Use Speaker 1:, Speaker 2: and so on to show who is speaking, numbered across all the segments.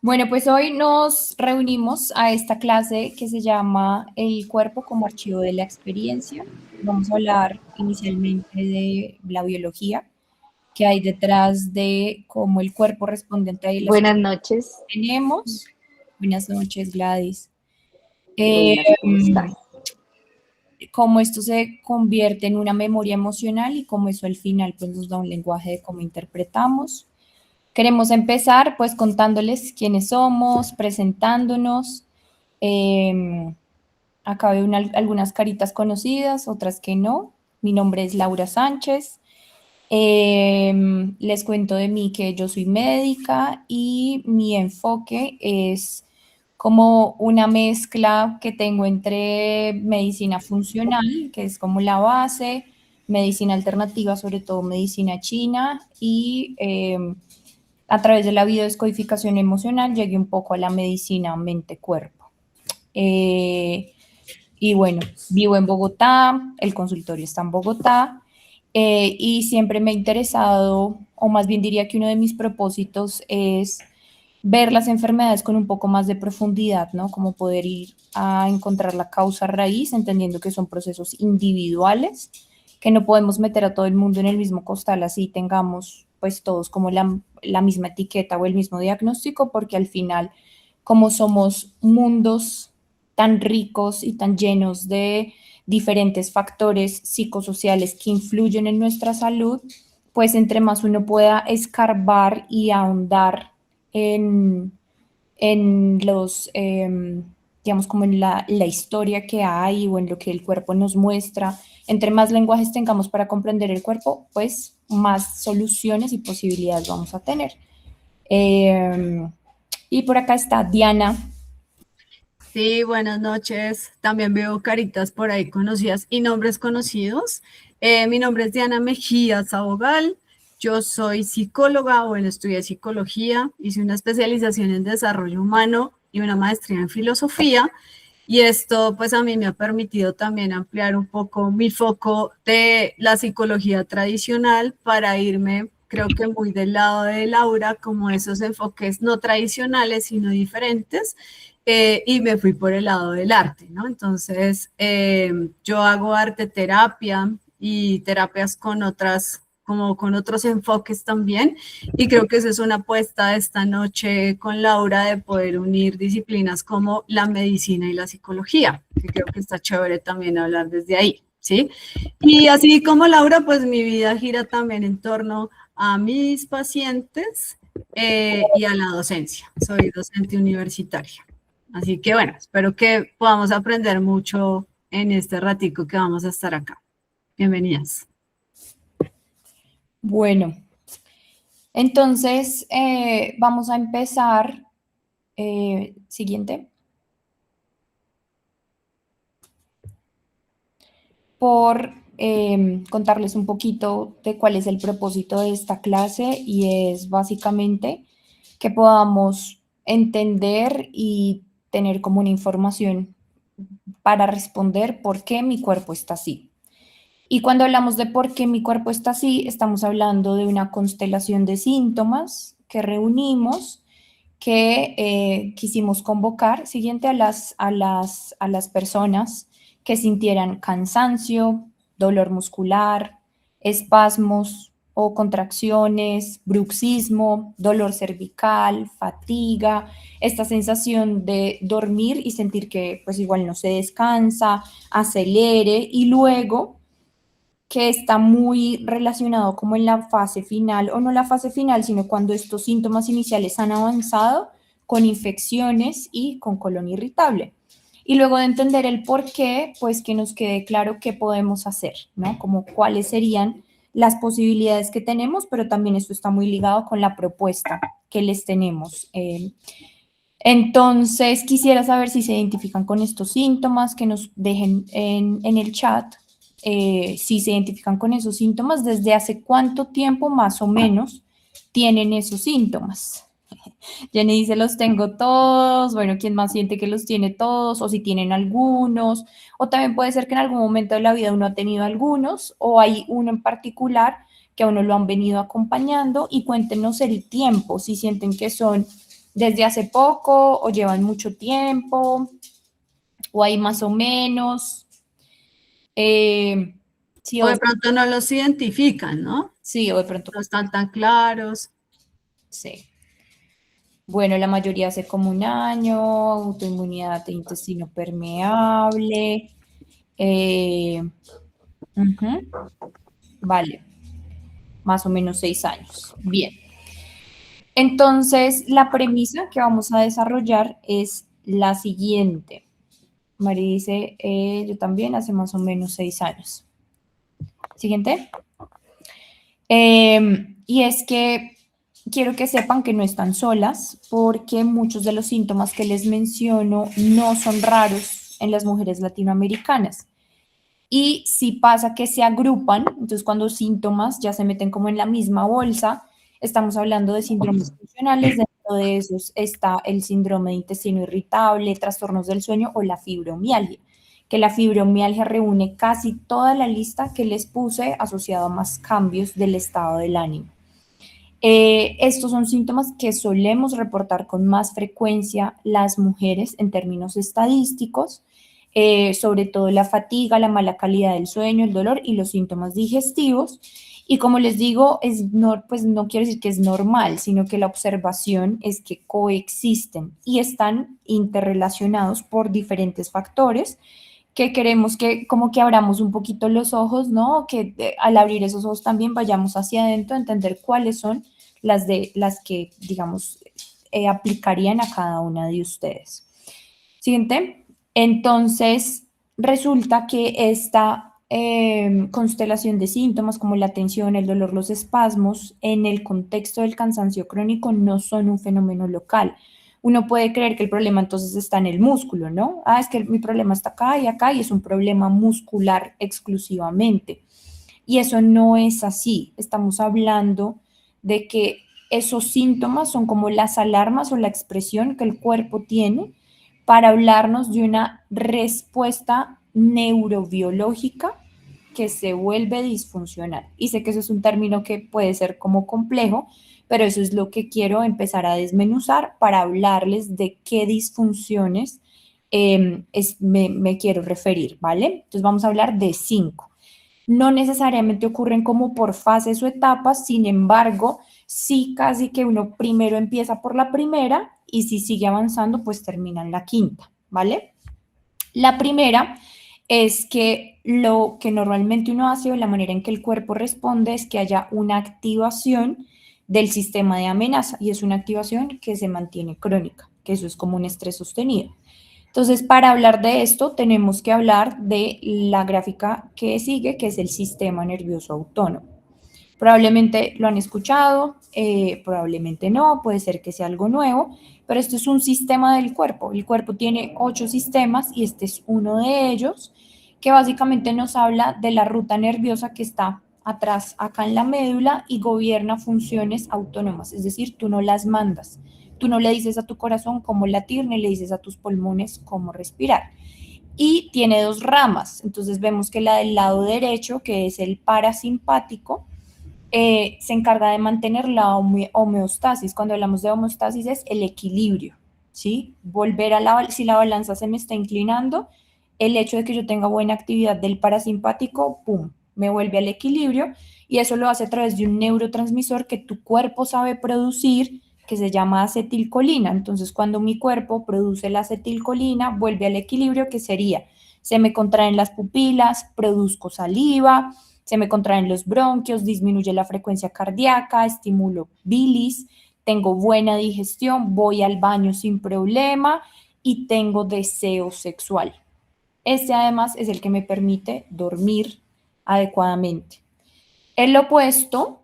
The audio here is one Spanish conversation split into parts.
Speaker 1: Bueno, pues hoy nos reunimos a esta clase que se llama El cuerpo como archivo de la experiencia. Vamos a hablar inicialmente de la biología que hay detrás de cómo el cuerpo responde ante las
Speaker 2: Buenas noches.
Speaker 1: que tenemos. Buenas noches, Gladys. Eh,
Speaker 2: Buenas, ¿cómo estás?
Speaker 1: Cómo esto se convierte en una memoria emocional y cómo eso al final pues, nos da un lenguaje de cómo interpretamos. Queremos empezar pues contándoles quiénes somos, presentándonos. Eh, Acá veo algunas caritas conocidas, otras que no. Mi nombre es Laura Sánchez. Les cuento de mí que yo soy médica y mi enfoque es como una mezcla que tengo entre medicina funcional, que es como la base, medicina alternativa, sobre todo medicina china, y a través de la biodescodificación emocional llegué un poco a la medicina mente-cuerpo. Y bueno, vivo en Bogotá, el consultorio está en Bogotá, y siempre me ha interesado, o más bien diría que uno de mis propósitos es ver las enfermedades con un poco más de profundidad, ¿no? Como poder ir a encontrar la causa raíz, entendiendo que son procesos individuales, que no podemos meter a todo el mundo en el mismo costal, así tengamos pues todos como la misma etiqueta o el mismo diagnóstico, porque al final, como somos mundos tan ricos y tan llenos de diferentes factores psicosociales que influyen en nuestra salud, pues entre más uno pueda escarbar y ahondar en, en los, digamos, como en la historia que hay o en lo que el cuerpo nos muestra, entre más lenguajes tengamos para comprender el cuerpo, pues más soluciones y posibilidades vamos a tener. Y por acá está Diana.
Speaker 3: Sí, buenas noches. También veo caritas por ahí conocidas y nombres conocidos. Mi nombre es Diana Mejía Sabogal. Yo soy psicóloga, bueno, estudié psicología, hice una especialización en desarrollo humano y una maestría en filosofía. Y esto pues a mí me ha permitido también ampliar un poco mi foco de la psicología tradicional para irme, creo que muy del lado de Laura, como esos enfoques no tradicionales, sino diferentes. Y me fui por el lado del arte, ¿no? Entonces, yo hago arte terapia y terapias con otras, como con otros enfoques también, y creo que esa es una apuesta esta noche con Laura de poder unir disciplinas como la medicina y la psicología, que creo que está chévere también hablar desde ahí, ¿sí? Y así como Laura, pues mi vida gira también en torno a mis pacientes y a la docencia. Soy docente universitaria. Así que bueno, espero que podamos aprender mucho en este ratico que vamos a estar acá. Bienvenidas.
Speaker 1: Bueno, entonces vamos a empezar. Siguiente. Por contarles un poquito de cuál es el propósito de esta clase y es básicamente que podamos entender y tener como una información para responder por qué mi cuerpo está así. Y cuando hablamos de por qué mi cuerpo está así, estamos hablando de una constelación de síntomas que reunimos, que quisimos convocar siguiente a las personas que sintieran cansancio, dolor muscular, espasmos o contracciones, bruxismo, dolor cervical, fatiga, esta sensación de dormir y sentir que pues igual no se descansa, acelere y luego que está muy relacionado como en la fase final, o no la fase final, sino cuando estos síntomas iniciales han avanzado con infecciones y con colon irritable. Y luego de entender el por qué, pues que nos quede claro qué podemos hacer, ¿no? Como cuáles serían las posibilidades que tenemos, pero también esto está muy ligado con la propuesta que les tenemos. Entonces, quisiera saber si se identifican con estos síntomas, que nos dejen en el chat si se identifican con esos síntomas, desde hace cuánto tiempo más o menos tienen esos síntomas. Jenny dice, los tengo todos, bueno, ¿quién más siente que los tiene todos? O si tienen algunos, o también puede ser que en algún momento de la vida uno ha tenido algunos, o hay uno en particular que a uno lo han venido acompañando, y cuéntenos el tiempo, si sienten que son ¿Desde hace poco o llevan mucho tiempo? ¿O hay más o menos? Sí,
Speaker 3: O de pronto no los identifican, ¿no?
Speaker 1: sí, o de pronto.
Speaker 3: No están tan claros.
Speaker 1: Sí. Bueno, la mayoría hace como un año, autoinmunidad de intestino permeable. Ujú, vale, más o menos 6 años. Bien. Entonces, la premisa que vamos a desarrollar es la siguiente. Mari dice, yo también hace más o menos 6 años. Siguiente. Y es que quiero que sepan que no están solas porque muchos de los síntomas que les menciono no son raros en las mujeres latinoamericanas. Y si pasa que se agrupan, entonces cuando síntomas ya se meten como en la misma bolsa, estamos hablando de síndromes funcionales, dentro de esos está el síndrome de intestino irritable, trastornos del sueño o la fibromialgia, que la fibromialgia reúne casi toda la lista que les puse asociado a más cambios del estado del ánimo. Estos son síntomas que solemos reportar con más frecuencia las mujeres en términos estadísticos, sobre todo la fatiga, la mala calidad del sueño, el dolor y los síntomas digestivos. Y como les digo, pues no quiero decir que es normal, sino que la observación es que coexisten y están interrelacionados por diferentes factores que queremos que como que abramos un poquito los ojos, ¿no? Que al abrir esos ojos también vayamos hacia adentro, a entender cuáles son las que, digamos, aplicarían a cada una de ustedes. Siguiente. Entonces, resulta que esta constelación de síntomas como la tensión, el dolor, los espasmos, en el contexto del cansancio crónico no son un fenómeno local. Uno puede creer que el problema entonces está en el músculo, ¿no? Es que mi problema está acá y es un problema muscular exclusivamente. Y eso no es así. Estamos hablando de que esos síntomas son como las alarmas o la expresión que el cuerpo tiene para hablarnos de una respuesta neurobiológica que se vuelve disfuncional. Y sé que eso es un término que puede ser como complejo, pero eso es lo que quiero empezar a desmenuzar para hablarles de qué disfunciones me quiero referir, ¿vale? Entonces vamos a hablar de 5. No necesariamente ocurren como por fases o etapas, sin embargo, sí casi que uno primero empieza por la primera y si sigue avanzando, pues termina en la quinta, ¿vale? La primera es que lo que normalmente uno hace o la manera en que el cuerpo responde es que haya una activación del sistema de amenaza y es una activación que se mantiene crónica, que eso es como un estrés sostenido. Entonces, para hablar de esto, tenemos que hablar de la gráfica que sigue, que es el sistema nervioso autónomo. Probablemente lo han escuchado, probablemente no, puede ser que sea algo nuevo, pero esto es un sistema del cuerpo. El cuerpo tiene 8 sistemas y este es uno de ellos, que básicamente nos habla de la ruta nerviosa que está atrás, acá en la médula, y gobierna funciones autónomas, es decir, tú no las mandas. Tú no le dices a tu corazón cómo latir, ni le dices a tus pulmones cómo respirar. Y tiene 2 ramas. Entonces vemos que la del lado derecho, que es el parasimpático, se encarga de mantener la homeostasis. Cuando hablamos de homeostasis es el equilibrio, ¿sí? Volver a si la balanza se me está inclinando, el hecho de que yo tenga buena actividad del parasimpático, ¡pum!, me vuelve al equilibrio y eso lo hace a través de un neurotransmisor que tu cuerpo sabe producir, que se llama acetilcolina. Entonces, cuando mi cuerpo produce la acetilcolina, vuelve al equilibrio, que sería, se me contraen las pupilas, produzco saliva, se me contraen los bronquios, disminuye la frecuencia cardíaca, estimulo bilis, tengo buena digestión, voy al baño sin problema y tengo deseo sexual. Este además es el que me permite dormir adecuadamente. El opuesto,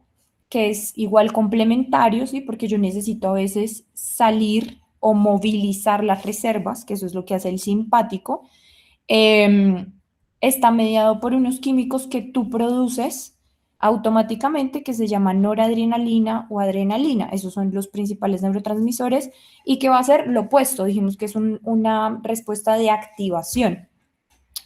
Speaker 1: que es igual complementario, ¿sí? Porque yo necesito a veces salir o movilizar las reservas, que eso es lo que hace el simpático, está mediado por unos químicos que tú produces automáticamente que se llaman noradrenalina o adrenalina. Esos son los principales neurotransmisores y que va a ser lo opuesto. Dijimos que es una respuesta de activación.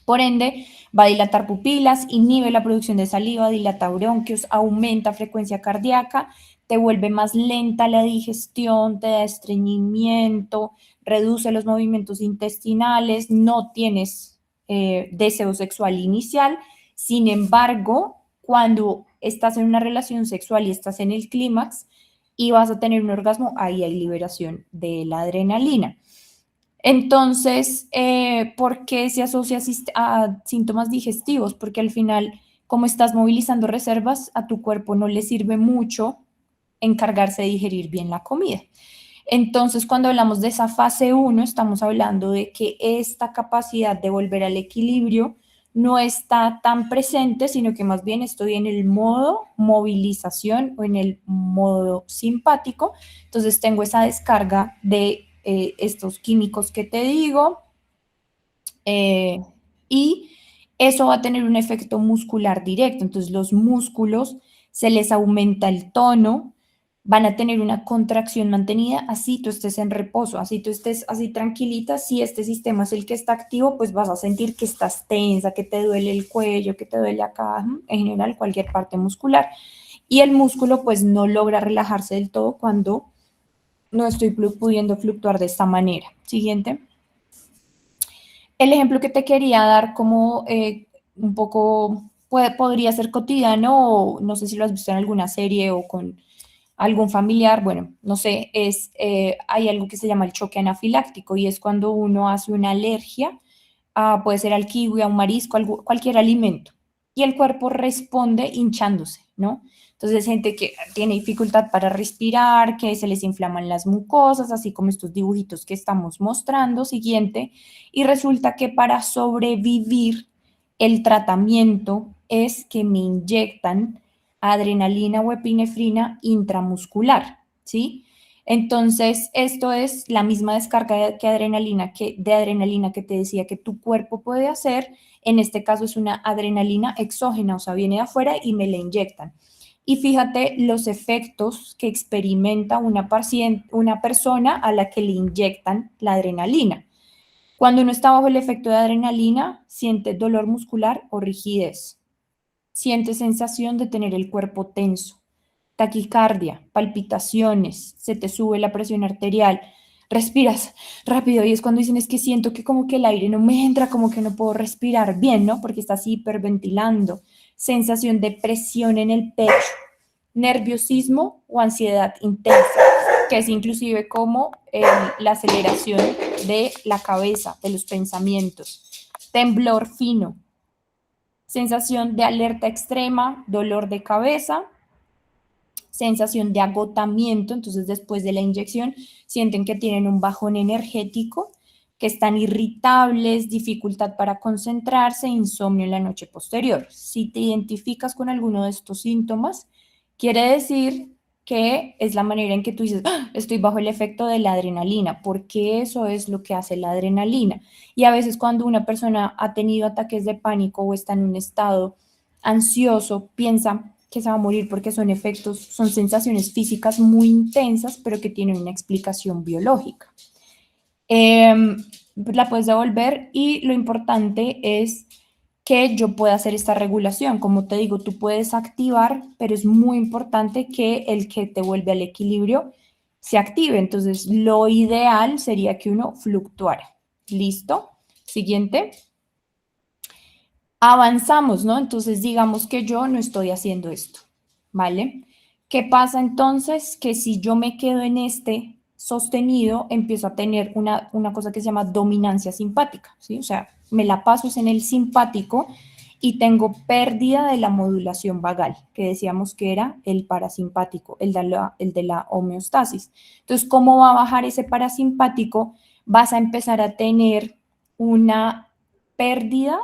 Speaker 1: Por ende, va a dilatar pupilas, inhibe la producción de saliva, dilata bronquios, aumenta frecuencia cardíaca, te vuelve más lenta la digestión, te da estreñimiento, reduce los movimientos intestinales, no tienes deseo sexual inicial. Sin embargo, cuando estás en una relación sexual y estás en el clímax y vas a tener un orgasmo, ahí hay liberación de la adrenalina. Entonces, ¿por qué se asocia a síntomas digestivos? Porque al final, como estás movilizando reservas, a tu cuerpo no le sirve mucho encargarse de digerir bien la comida. Entonces, cuando hablamos de esa fase 1, estamos hablando de que esta capacidad de volver al equilibrio no está tan presente, sino que más bien estoy en el modo movilización o en el modo simpático. Entonces, tengo esa descarga de estos químicos que te digo, y eso va a tener un efecto muscular directo. Entonces, los músculos se les aumenta el tono, van a tener una contracción mantenida, así tú estés en reposo, así tú estés así tranquilita. Si este sistema es el que está activo, pues vas a sentir que estás tensa, que te duele el cuello, que te duele acá, en general cualquier parte muscular. Y el músculo pues no logra relajarse del todo cuando no estoy pudiendo fluctuar de esta manera. Siguiente. El ejemplo que te quería dar como un poco podría ser cotidiano, o no sé si lo has visto en alguna serie o con algún familiar, bueno, no sé, hay algo que se llama el choque anafiláctico y es cuando uno hace una alergia, puede ser al kiwi, a un marisco, cualquier alimento, y el cuerpo responde hinchándose, ¿no? Entonces, gente que tiene dificultad para respirar, que se les inflaman las mucosas, así como estos dibujitos que estamos mostrando, siguiente, y resulta que para sobrevivir el tratamiento es que me inyectan adrenalina o epinefrina intramuscular, ¿sí? Entonces, esto es la misma descarga de adrenalina que te decía que tu cuerpo puede hacer. En este caso es una adrenalina exógena, o sea, viene de afuera y me la inyectan. Y fíjate los efectos que experimenta una persona a la que le inyectan la adrenalina. Cuando uno está bajo el efecto de adrenalina, siente dolor muscular o rigidez. Siente sensación de tener el cuerpo tenso, taquicardia, palpitaciones, se te sube la presión arterial, respiras rápido y es cuando dicen es que siento que como que el aire no me entra, como que no puedo respirar bien, ¿no? Porque estás hiperventilando, sensación de presión en el pecho, nerviosismo o ansiedad intensa, que es inclusive como la aceleración de la cabeza, de los pensamientos, temblor fino, sensación de alerta extrema, dolor de cabeza, sensación de agotamiento. Entonces después de la inyección sienten que tienen un bajón energético, que están irritables, dificultad para concentrarse, insomnio en la noche posterior. Si te identificas con alguno de estos síntomas, quiere decir que es la manera en que tú dices, ¡ah! Estoy bajo el efecto de la adrenalina, porque eso es lo que hace la adrenalina. Y a veces cuando una persona ha tenido ataques de pánico o está en un estado ansioso, piensa que se va a morir porque son efectos, son sensaciones físicas muy intensas, pero que tienen una explicación biológica. La puedes devolver y lo importante es que yo pueda hacer esta regulación. Como te digo, tú puedes activar, pero es muy importante que el que te vuelve al equilibrio se active. Entonces, lo ideal sería que uno fluctuara. ¿Listo? Siguiente. Avanzamos, ¿no? Entonces, digamos que yo no estoy haciendo esto, ¿vale? ¿Qué pasa entonces? Que si yo me quedo en este sostenido, empiezo a tener una cosa que se llama dominancia simpática, ¿sí? O sea, me la paso en el simpático y tengo pérdida de la modulación vagal, que decíamos que era el parasimpático, el de la homeostasis. Entonces, ¿cómo va a bajar ese parasimpático? Vas a empezar a tener una pérdida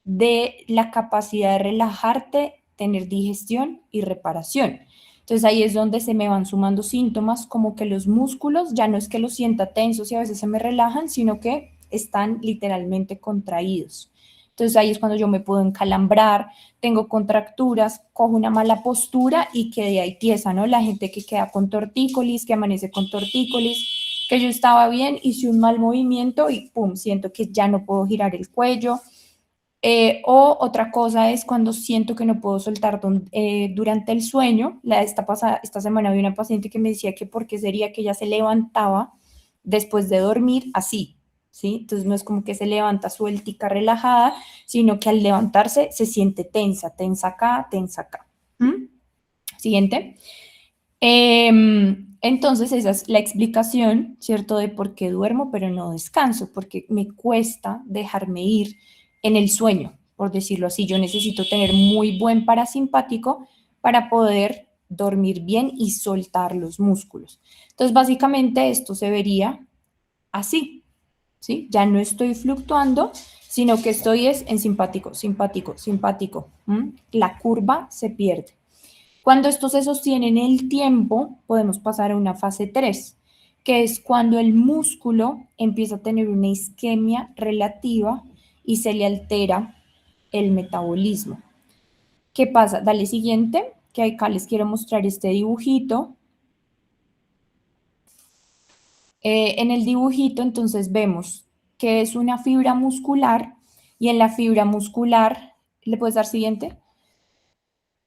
Speaker 1: de la capacidad de relajarte, tener digestión y reparación. Entonces ahí es donde se me van sumando síntomas como que los músculos ya no es que los sienta tensos y a veces se me relajan, sino que están literalmente contraídos. Entonces ahí es cuando yo me puedo encalambrar, tengo contracturas, cojo una mala postura y quedé ahí tiesa, ¿no? La gente que queda con tortícolis, que amanece con tortícolis, que yo estaba bien, hice un mal movimiento y pum, siento que ya no puedo girar el cuello, O otra cosa es cuando siento que no puedo soltar durante el sueño. Esta semana vi una paciente que me decía que por qué sería que ella se levantaba después de dormir así, ¿sí? Entonces no es como que se levanta sueltica, relajada, sino que al levantarse se siente tensa, tensa acá, tensa acá. ¿Mm? Siguiente. Entonces esa es la explicación, ¿cierto? De por qué duermo pero no descanso, porque me cuesta dejarme ir en el sueño, por decirlo así. Yo necesito tener muy buen parasimpático para poder dormir bien y soltar los músculos. Entonces, básicamente esto se vería así, ¿sí? Ya no estoy fluctuando, sino que estoy es en simpático, simpático, simpático. ¿Mm? La curva se pierde. Cuando esto se sostiene en el tiempo, podemos pasar a una fase 3, que es cuando el músculo empieza a tener una isquemia relativa y se le altera el metabolismo. ¿Qué pasa? Dale siguiente, que acá les quiero mostrar este dibujito. En el dibujito entonces vemos que es una fibra muscular y en la fibra muscular, ¿le puedes dar siguiente?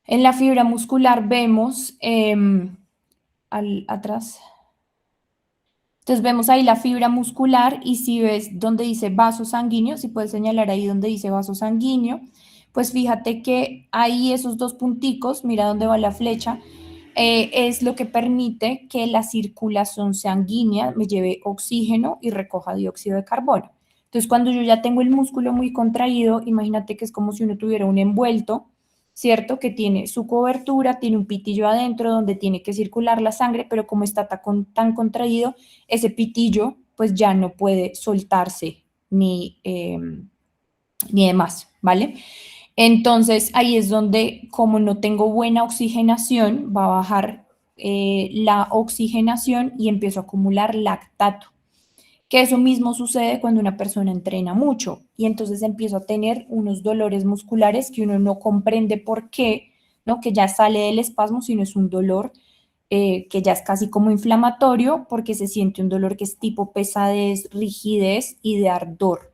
Speaker 1: En la fibra muscular vemos atrás. Entonces vemos ahí la fibra muscular y si ves donde dice vaso sanguíneo, si puedes señalar ahí donde dice vaso sanguíneo, pues fíjate que ahí esos dos punticos, mira dónde va la flecha, es lo que permite que la circulación sanguínea me lleve oxígeno y recoja dióxido de carbono. Entonces cuando yo ya tengo el músculo muy contraído, imagínate que es como si uno tuviera un envuelto, ¿cierto? Que tiene su cobertura, tiene un pitillo adentro donde tiene que circular la sangre, pero como está tan contraído, ese pitillo pues ya no puede soltarse ni demás, ¿vale? Entonces ahí es donde como no tengo buena oxigenación, va a bajar la oxigenación y empiezo a acumular lactato. Que eso mismo sucede cuando una persona entrena mucho y entonces empiezo a tener unos dolores musculares que uno no comprende por qué, ¿no? Que ya sale del espasmo, sino es un dolor que ya es casi como inflamatorio porque se siente un dolor que es tipo pesadez, rigidez y de ardor.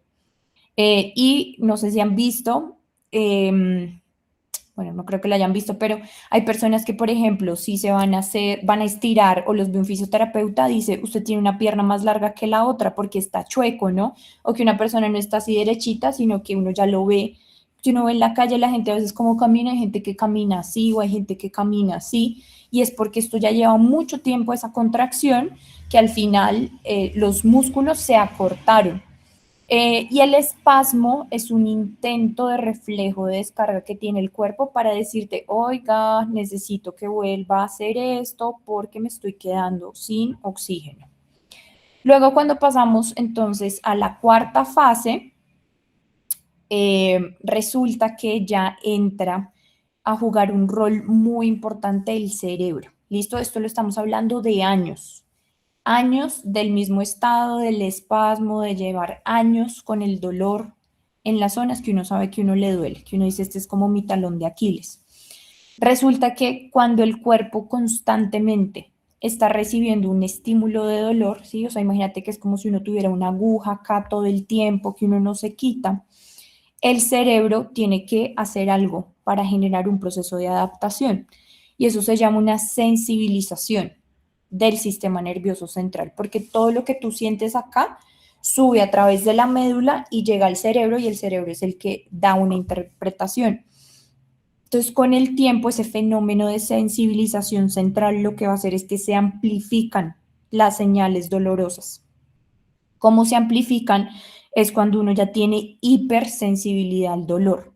Speaker 1: Y no sé si han visto, bueno, no creo que lo hayan visto, pero hay personas que, por ejemplo, si se van a estirar o los ve un fisioterapeuta, dice, usted tiene una pierna más larga que la otra porque está chueco, ¿no? O que una persona no está así derechita, sino que uno ya lo ve, que uno ve en la calle la gente a veces como camina, hay gente que camina así o hay gente que camina así, y es porque esto ya lleva mucho tiempo esa contracción que al final los músculos se acortaron. Y el espasmo es un intento de reflejo de descarga que tiene el cuerpo para decirte, oiga, necesito que vuelva a hacer esto porque me estoy quedando sin oxígeno. Luego, cuando pasamos entonces a la cuarta fase, resulta que ya entra a jugar un rol muy importante el cerebro. ¿Listo? Esto lo estamos hablando de años. Años del mismo estado, del espasmo, de llevar años con el dolor en las zonas que uno sabe que uno le duele, que uno dice, este es como mi talón de Aquiles. Resulta que cuando el cuerpo constantemente está recibiendo un estímulo de dolor, ¿sí? O sea, imagínate que es como si uno tuviera una aguja acá todo el tiempo que uno no se quita, el cerebro tiene que hacer algo para generar un proceso de adaptación y eso se llama una sensibilización del sistema nervioso central, porque todo lo que tú sientes acá sube a través de la médula y llega al cerebro y el cerebro es el que da una interpretación. Entonces, con el tiempo, ese fenómeno de sensibilización central lo que va a hacer es que se amplifican las señales dolorosas. ¿Cómo se amplifican? Es cuando uno ya tiene hipersensibilidad al dolor.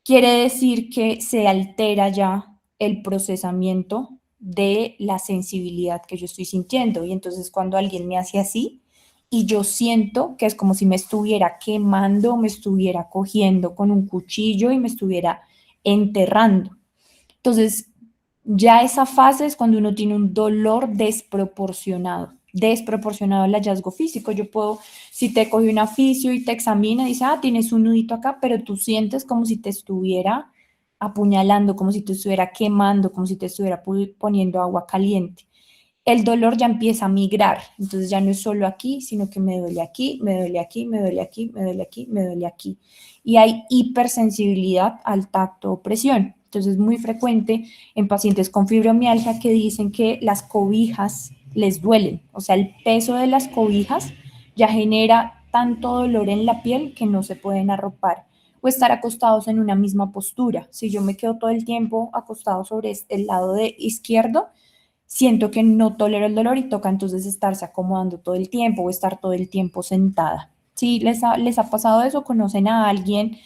Speaker 1: Quiere decir que se altera ya el procesamiento de la sensibilidad que yo estoy sintiendo. Y entonces cuando alguien me hace así y yo siento que es como si me estuviera quemando, me estuviera cogiendo con un cuchillo y me estuviera enterrando. Entonces, ya esa fase es cuando uno tiene un dolor desproporcionado al hallazgo físico. Yo puedo, si te coge un fisio y te examina, dice, tienes un nudito acá, pero tú sientes como si te estuviera apuñalando, como si te estuviera quemando, como si te estuviera poniendo agua caliente. el dolor ya empieza a migrar. Entonces ya no es solo aquí, sino que me duele aquí, me duele aquí, me duele aquí, me duele aquí, me duele aquí. Y hay hipersensibilidad al tacto o presión. Entonces es muy frecuente en pacientes con fibromialgia que dicen que las cobijas les duelen. O sea, el peso de las cobijas ya genera tanto dolor en la piel que no se pueden arropar o estar acostados en una misma postura. Si yo me quedo todo el tiempo acostado sobre el lado izquierdo, siento que no tolero el dolor y toca entonces estarse acomodando todo el tiempo o estar todo el tiempo sentada. Si les ha pasado eso, conocen a alguien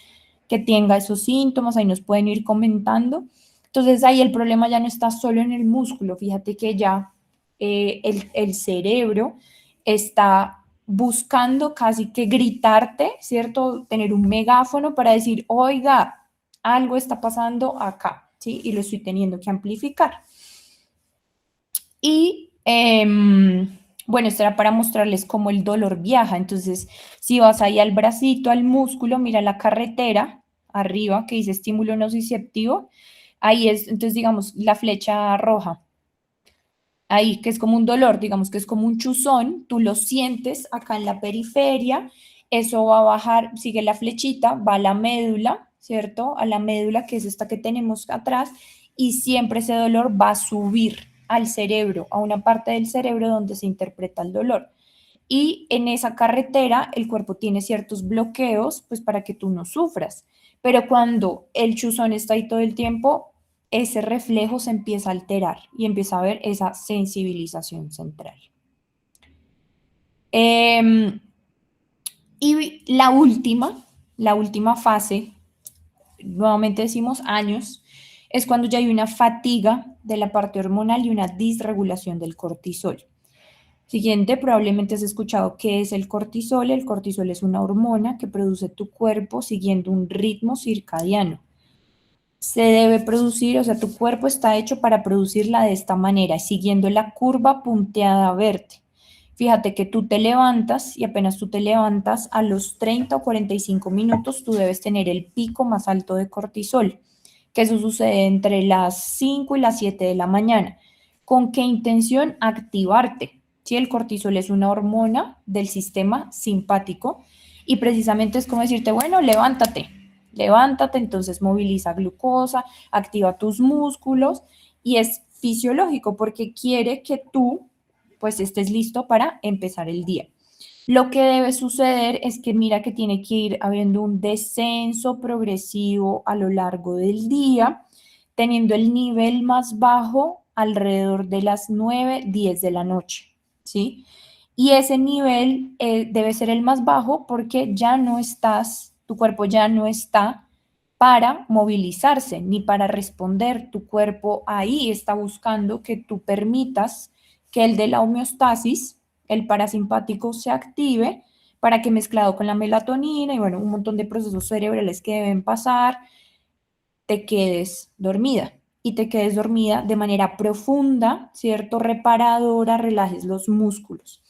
Speaker 1: que tenga esos síntomas, ahí nos pueden ir comentando. Entonces ahí el problema ya no está solo en el músculo, fíjate que ya el cerebro está buscando casi que gritarte, ¿cierto? Tener un megáfono para decir, oiga, algo está pasando acá, ¿sí? Y lo estoy teniendo que amplificar. Y bueno, esto era para mostrarles cómo el dolor viaja. Entonces, si vas ahí al bracito, al músculo, mira la carretera arriba que dice estímulo nociceptivo. Ahí es, entonces, digamos, la flecha roja. Ahí, que es como un dolor, digamos que es como un chuzón, tú lo sientes acá en la periferia, eso va a bajar, sigue la flechita, va a la médula, ¿cierto? A la médula, que es esta que tenemos atrás, y siempre ese dolor va a subir al cerebro, a una parte del cerebro donde se interpreta el dolor. Y en esa carretera el cuerpo tiene ciertos bloqueos, pues para que tú no sufras. Pero cuando el chuzón está ahí todo el tiempo, ese reflejo se empieza a alterar y empieza a haber esa sensibilización central. Y la última fase, nuevamente decimos años, es cuando ya hay una fatiga de la parte hormonal y una disregulación del cortisol. Siguiente, probablemente has escuchado qué es el cortisol. El cortisol es una hormona que produce tu cuerpo siguiendo un ritmo circadiano. Se debe producir, o sea, tu cuerpo está hecho para producirla de esta manera, siguiendo la curva punteada verde. Fíjate que tú te levantas y apenas tú te levantas, a los 30 o 45 minutos tú debes tener el pico más alto de cortisol, que eso sucede entre las 5 y las 7 de la mañana. ¿Con qué intención? Activarte. ¿Sí? El cortisol es una hormona del sistema simpático y precisamente es como decirte, bueno, levántate, levántate, entonces moviliza glucosa, activa tus músculos y es fisiológico porque quiere que tú pues estés listo para empezar el día. Lo que debe suceder es que mira que tiene que ir habiendo un descenso progresivo a lo largo del día, teniendo el nivel más bajo alrededor de las 9, 10 de la noche, ¿sí? Y ese nivel debe ser el más bajo porque ya no estás, tu cuerpo ya no está para movilizarse ni para responder. Tu cuerpo ahí está buscando que tú permitas que el de la homeostasis, el parasimpático, se active para que mezclado con la melatonina y bueno, un montón de procesos cerebrales que deben pasar, te quedes dormida y te quedes dormida de manera profunda, ¿cierto? Reparadora, relajes los músculos.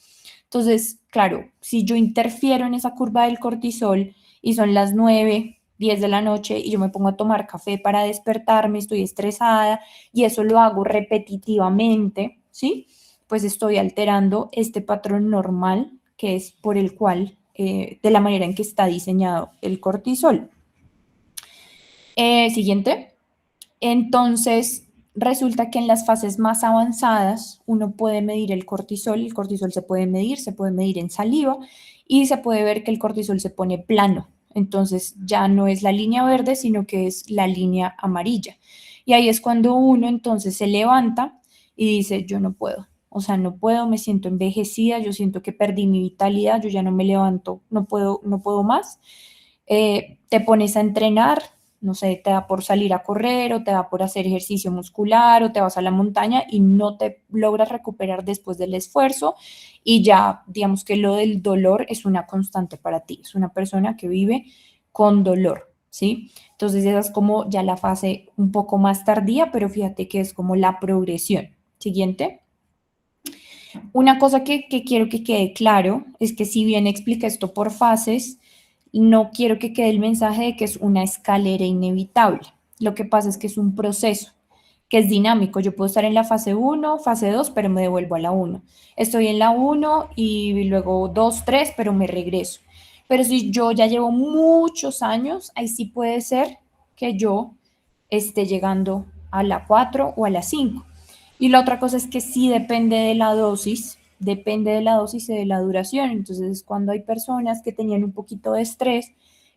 Speaker 1: Entonces, claro, si yo interfiero en esa curva del cortisol y son las 9, 10 de la noche y yo me pongo a tomar café para despertarme, estoy estresada y eso lo hago repetitivamente, ¿sí? Pues estoy alterando este patrón normal que es por el cual, de la manera en que está diseñado el cortisol. Siguiente. Entonces, resulta que en las fases más avanzadas uno puede medir el cortisol se puede medir en saliva y se puede ver que el cortisol se pone plano. Entonces ya no es la línea verde, sino que es la línea amarilla. Y ahí es cuando uno entonces se levanta y dice, yo no puedo. O sea, no puedo, me siento envejecida, yo siento que perdí mi vitalidad, yo ya no me levanto, no puedo más. Te pones a entrenar, no sé, te da por salir a correr o te da por hacer ejercicio muscular o te vas a la montaña y no te logras recuperar después del esfuerzo y ya digamos que lo del dolor es una constante para ti, es una persona que vive con dolor, ¿sí? Entonces esa es como ya la fase un poco más tardía, pero fíjate que es como la progresión. Siguiente. Una cosa que quiero que quede claro es que si bien expliqué esto por fases, no quiero que quede el mensaje de que es una escalera inevitable. Lo que pasa es que es un proceso que es dinámico. Yo puedo estar en la fase 1, fase 2, pero me devuelvo a la 1. Estoy en la 1 y luego 2, 3, pero me regreso. Pero si yo ya llevo muchos años, ahí sí puede ser que yo esté llegando a la 4 o a la 5. Y la otra cosa es que sí depende de la dosis y de la duración. Entonces, cuando hay personas que tenían un poquito de estrés,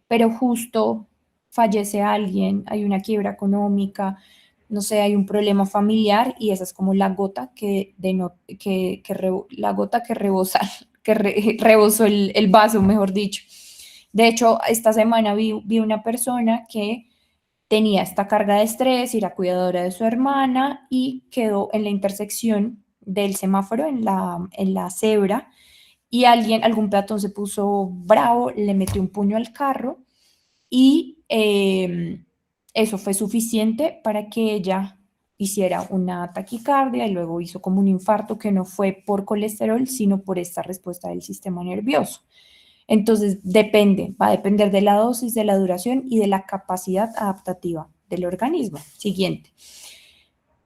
Speaker 1: pero justo fallece alguien, hay una quiebra económica, no sé, hay un problema familiar y esa es como la gota la gota que rebosa, rebosó el vaso, mejor dicho. De hecho, esta semana vi una persona que tenía esta carga de estrés, era cuidadora de su hermana y quedó en la intersección del semáforo, en la cebra, y algún peatón se puso bravo, le metió un puño al carro y eso fue suficiente para que ella hiciera una taquicardia y luego hizo como un infarto que no fue por colesterol, sino por esta respuesta del sistema nervioso. Entonces, va a depender de la dosis, de la duración y de la capacidad adaptativa del organismo. Siguiente.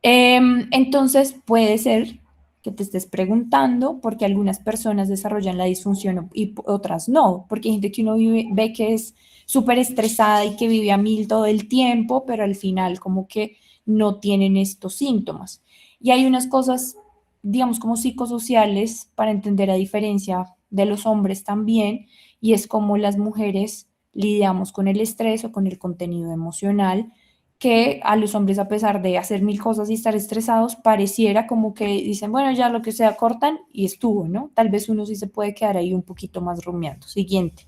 Speaker 1: Entonces, puede ser que te estés preguntando por qué algunas personas desarrollan la disfunción y otras no, porque hay gente que uno ve que es súper estresada y que vive a mil todo el tiempo, pero al final como que no tienen estos síntomas. Y hay unas cosas, digamos, como psicosociales para entender a diferencia de los hombres también, y es como las mujeres lidiamos con el estrés o con el contenido emocional que a los hombres, a pesar de hacer mil cosas y estar estresados, pareciera como que dicen, bueno, ya lo que sea, cortan y estuvo, ¿no? Tal vez uno sí se puede quedar ahí un poquito más rumiando. Siguiente.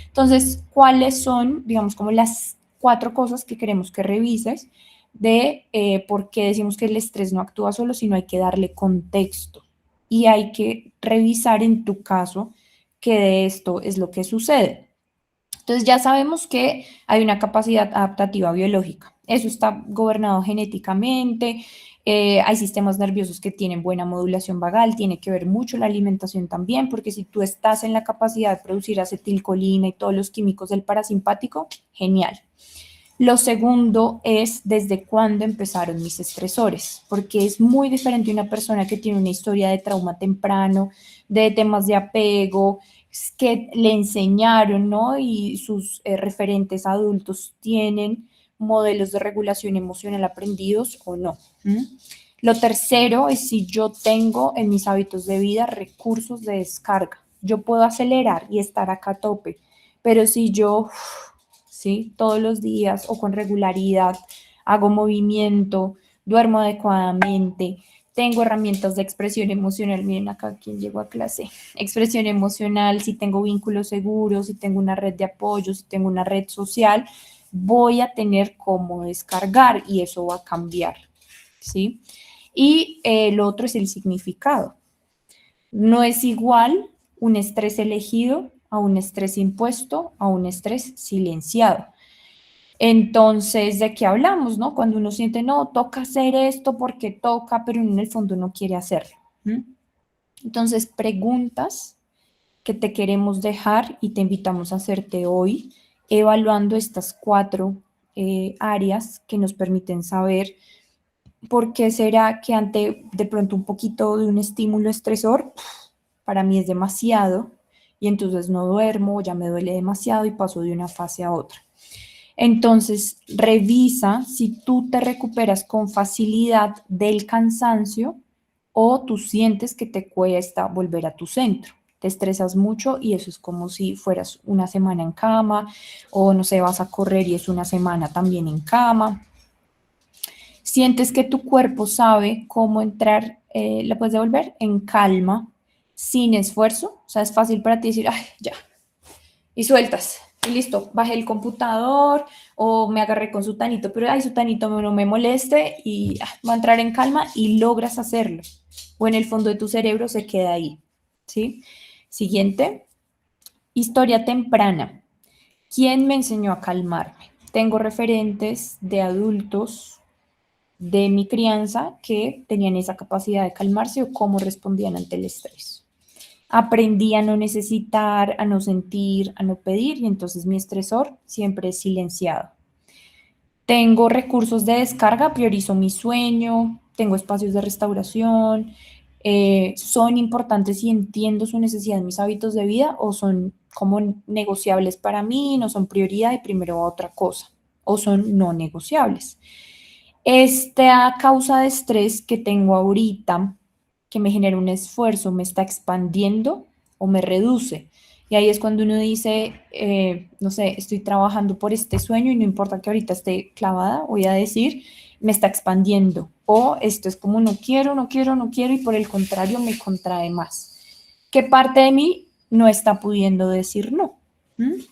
Speaker 1: Entonces, ¿cuáles son, digamos, como las 4 cosas que queremos que revises de por qué decimos que el estrés no actúa solo, sino hay que darle contexto? Y hay que revisar en tu caso qué de esto es lo que sucede. Entonces ya sabemos que hay una capacidad adaptativa biológica. Eso está gobernado genéticamente. Hay sistemas nerviosos que tienen buena modulación vagal. Tiene que ver mucho la alimentación también, porque si tú estás en la capacidad de producir acetilcolina y todos los químicos del parasimpático, genial. Lo segundo es desde cuándo empezaron mis estresores, porque es muy diferente una persona que tiene una historia de trauma temprano, de temas de apego, que le enseñaron, ¿no? Y sus referentes adultos tienen modelos de regulación emocional aprendidos o no. Lo tercero es si yo tengo en mis hábitos de vida recursos de descarga. Yo puedo acelerar y estar acá a tope, pero si yo ¿sí? Todos los días o con regularidad, hago movimiento, duermo adecuadamente, tengo herramientas de expresión emocional, miren acá quien llegó a clase, expresión emocional, si tengo vínculos seguros, si tengo una red de apoyo, si tengo una red social, voy a tener cómo descargar y eso va a cambiar, ¿sí? Y lo otro es el significado. No es igual un estrés elegido a un estrés impuesto, a un estrés silenciado. Entonces, ¿de qué hablamos, no? Cuando uno siente, no, toca hacer esto porque toca, pero en el fondo no quiere hacerlo. Entonces, preguntas que te queremos dejar y te invitamos a hacerte hoy, evaluando estas 4 áreas que nos permiten saber por qué será que ante de pronto un poquito de un estímulo estresor, para mí es demasiado y entonces no duermo, ya me duele demasiado y paso de una fase a otra. Entonces, revisa si tú te recuperas con facilidad del cansancio o tú sientes que te cuesta volver a tu centro. Te estresas mucho y eso es como si fueras una semana en cama o no sé, vas a correr y es una semana también en cama. Sientes que tu cuerpo sabe cómo entrar, ¿la puedes devolver? En calma, sin esfuerzo. O sea, es fácil para ti decir, ay, ya, y sueltas. Y listo, bajé el computador o me agarré con sutanito, pero ay, sutanito no me moleste y va a entrar en calma y logras hacerlo. O en el fondo de tu cerebro se queda ahí. ¿Sí? Siguiente, historia temprana. ¿Quién me enseñó a calmarme? Tengo referentes de adultos de mi crianza que tenían esa capacidad de calmarse o cómo respondían ante el estrés. Aprendí a no necesitar, a no sentir, a no pedir y entonces mi estresor siempre es silenciado. Tengo recursos de descarga, priorizo mi sueño, tengo espacios de restauración, son importantes y entiendo su necesidad en mis hábitos de vida o son como negociables para mí, no son prioridad y primero va otra cosa, o son no negociables. Esta causa de estrés que tengo ahorita, que me genera un esfuerzo, ¿me está expandiendo o me reduce? Y ahí es cuando uno dice, no sé, estoy trabajando por este sueño y no importa que ahorita esté clavada, voy a decir, me está expandiendo. O esto es como no quiero, no quiero, no quiero y por el contrario me contrae más. ¿Qué parte de mí no está pudiendo decir no? ¿Mm?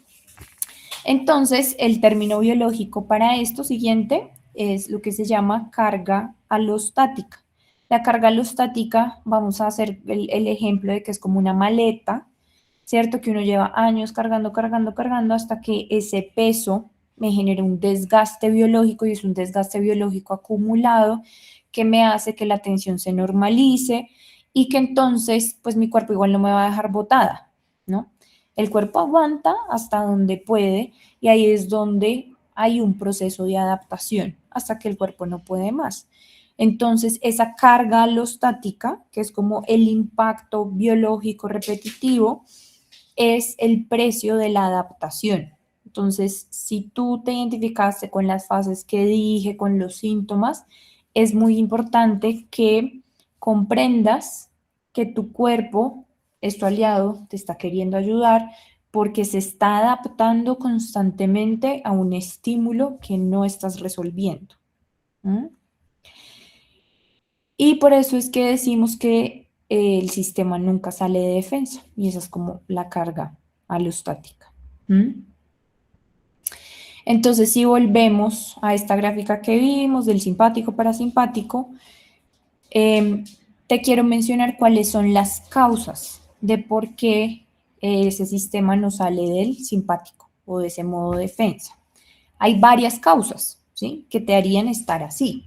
Speaker 1: Entonces, el término biológico para esto siguiente es lo que se llama carga alostática. La carga alostática, vamos a hacer el ejemplo de que es como una maleta, ¿cierto? Que uno lleva años cargando, cargando, cargando hasta que ese peso me genere un desgaste biológico y es un desgaste biológico acumulado que me hace que la tensión se normalice y que entonces, pues mi cuerpo igual no me va a dejar botada, ¿no? El cuerpo aguanta hasta donde puede y ahí es donde hay un proceso de adaptación hasta que el cuerpo no puede más. Entonces, esa carga alostática, que es como el impacto biológico repetitivo, es el precio de la adaptación. Entonces, si tú te identificaste con las fases que dije, con los síntomas, es muy importante que comprendas que tu cuerpo es tu aliado, te está queriendo ayudar porque se está adaptando constantemente a un estímulo que no estás resolviendo. ¿Mm? Y por eso es que decimos que el sistema nunca sale de defensa y esa es como la carga alostática. ¿Mm? Entonces, si volvemos a esta gráfica que vimos del simpático parasimpático, te quiero mencionar cuáles son las causas de por qué ese sistema no sale del simpático o de ese modo de defensa. Hay varias causas, ¿sí?, que te harían estar así.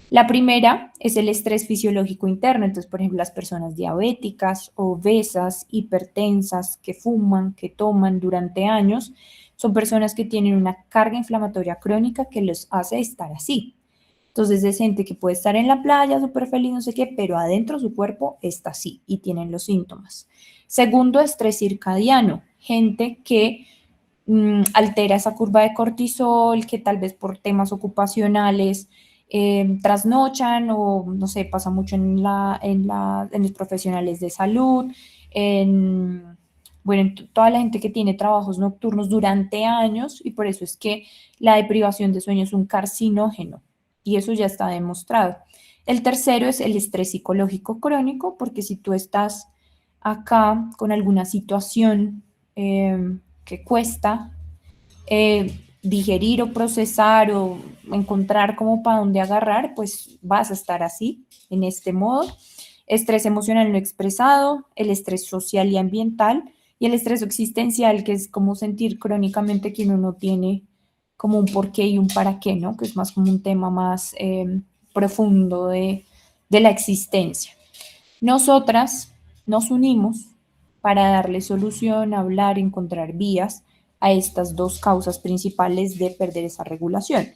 Speaker 1: La primera es el estrés fisiológico interno. Entonces, por ejemplo, las personas diabéticas, obesas, hipertensas, que fuman, que toman durante años, son personas que tienen una carga inflamatoria crónica que los hace estar así. Entonces, es gente que puede estar en la playa súper feliz, no sé qué, pero adentro su cuerpo está así y tienen los síntomas. Segundo, estrés circadiano. Gente que altera esa curva de cortisol, que tal vez por temas ocupacionales trasnochan o, no sé, pasa mucho en los profesionales de salud, bueno, en toda la gente que tiene trabajos nocturnos durante años y por eso es que la deprivación de sueño es un carcinógeno y eso ya está demostrado. El tercero es el estrés psicológico crónico, porque si tú estás acá con alguna situación que cuesta digerir o procesar o encontrar como para dónde agarrar, pues vas a estar así, en este modo. Estrés emocional no expresado, el estrés social y ambiental y el estrés existencial, que es como sentir crónicamente que uno no tiene como un porqué y un para qué, ¿no? Que es más como un tema más profundo de la existencia. Nosotras nos unimos para darle solución, hablar, encontrar vías a estas dos causas principales de perder esa regulación,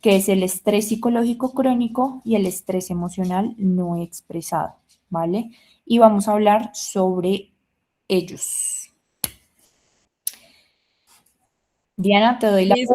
Speaker 1: que es el estrés psicológico crónico y el estrés emocional no expresado, ¿vale? Y vamos a hablar sobre ellos. Diana, te doy la
Speaker 3: Listo.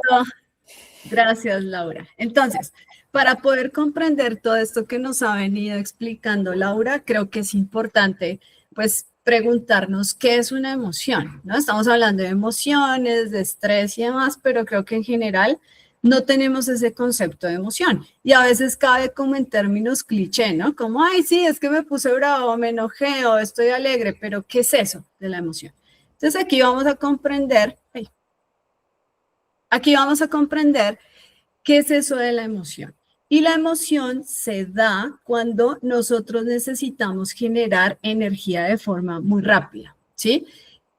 Speaker 3: Gracias, Laura. Entonces, para poder comprender todo esto que nos ha venido explicando Laura, creo que es importante, pues, preguntarnos qué es una emoción, ¿no? Estamos hablando de emociones, de estrés y demás, pero creo que en general no tenemos ese concepto de emoción. Y a veces cabe como en términos cliché, ¿no? Como, ay, sí, es que me puse bravo, me enojé o estoy alegre, pero ¿qué es eso de la emoción? Entonces aquí vamos a comprender, qué es eso de la emoción. Y la emoción se da cuando nosotros necesitamos generar energía de forma muy rápida, ¿sí?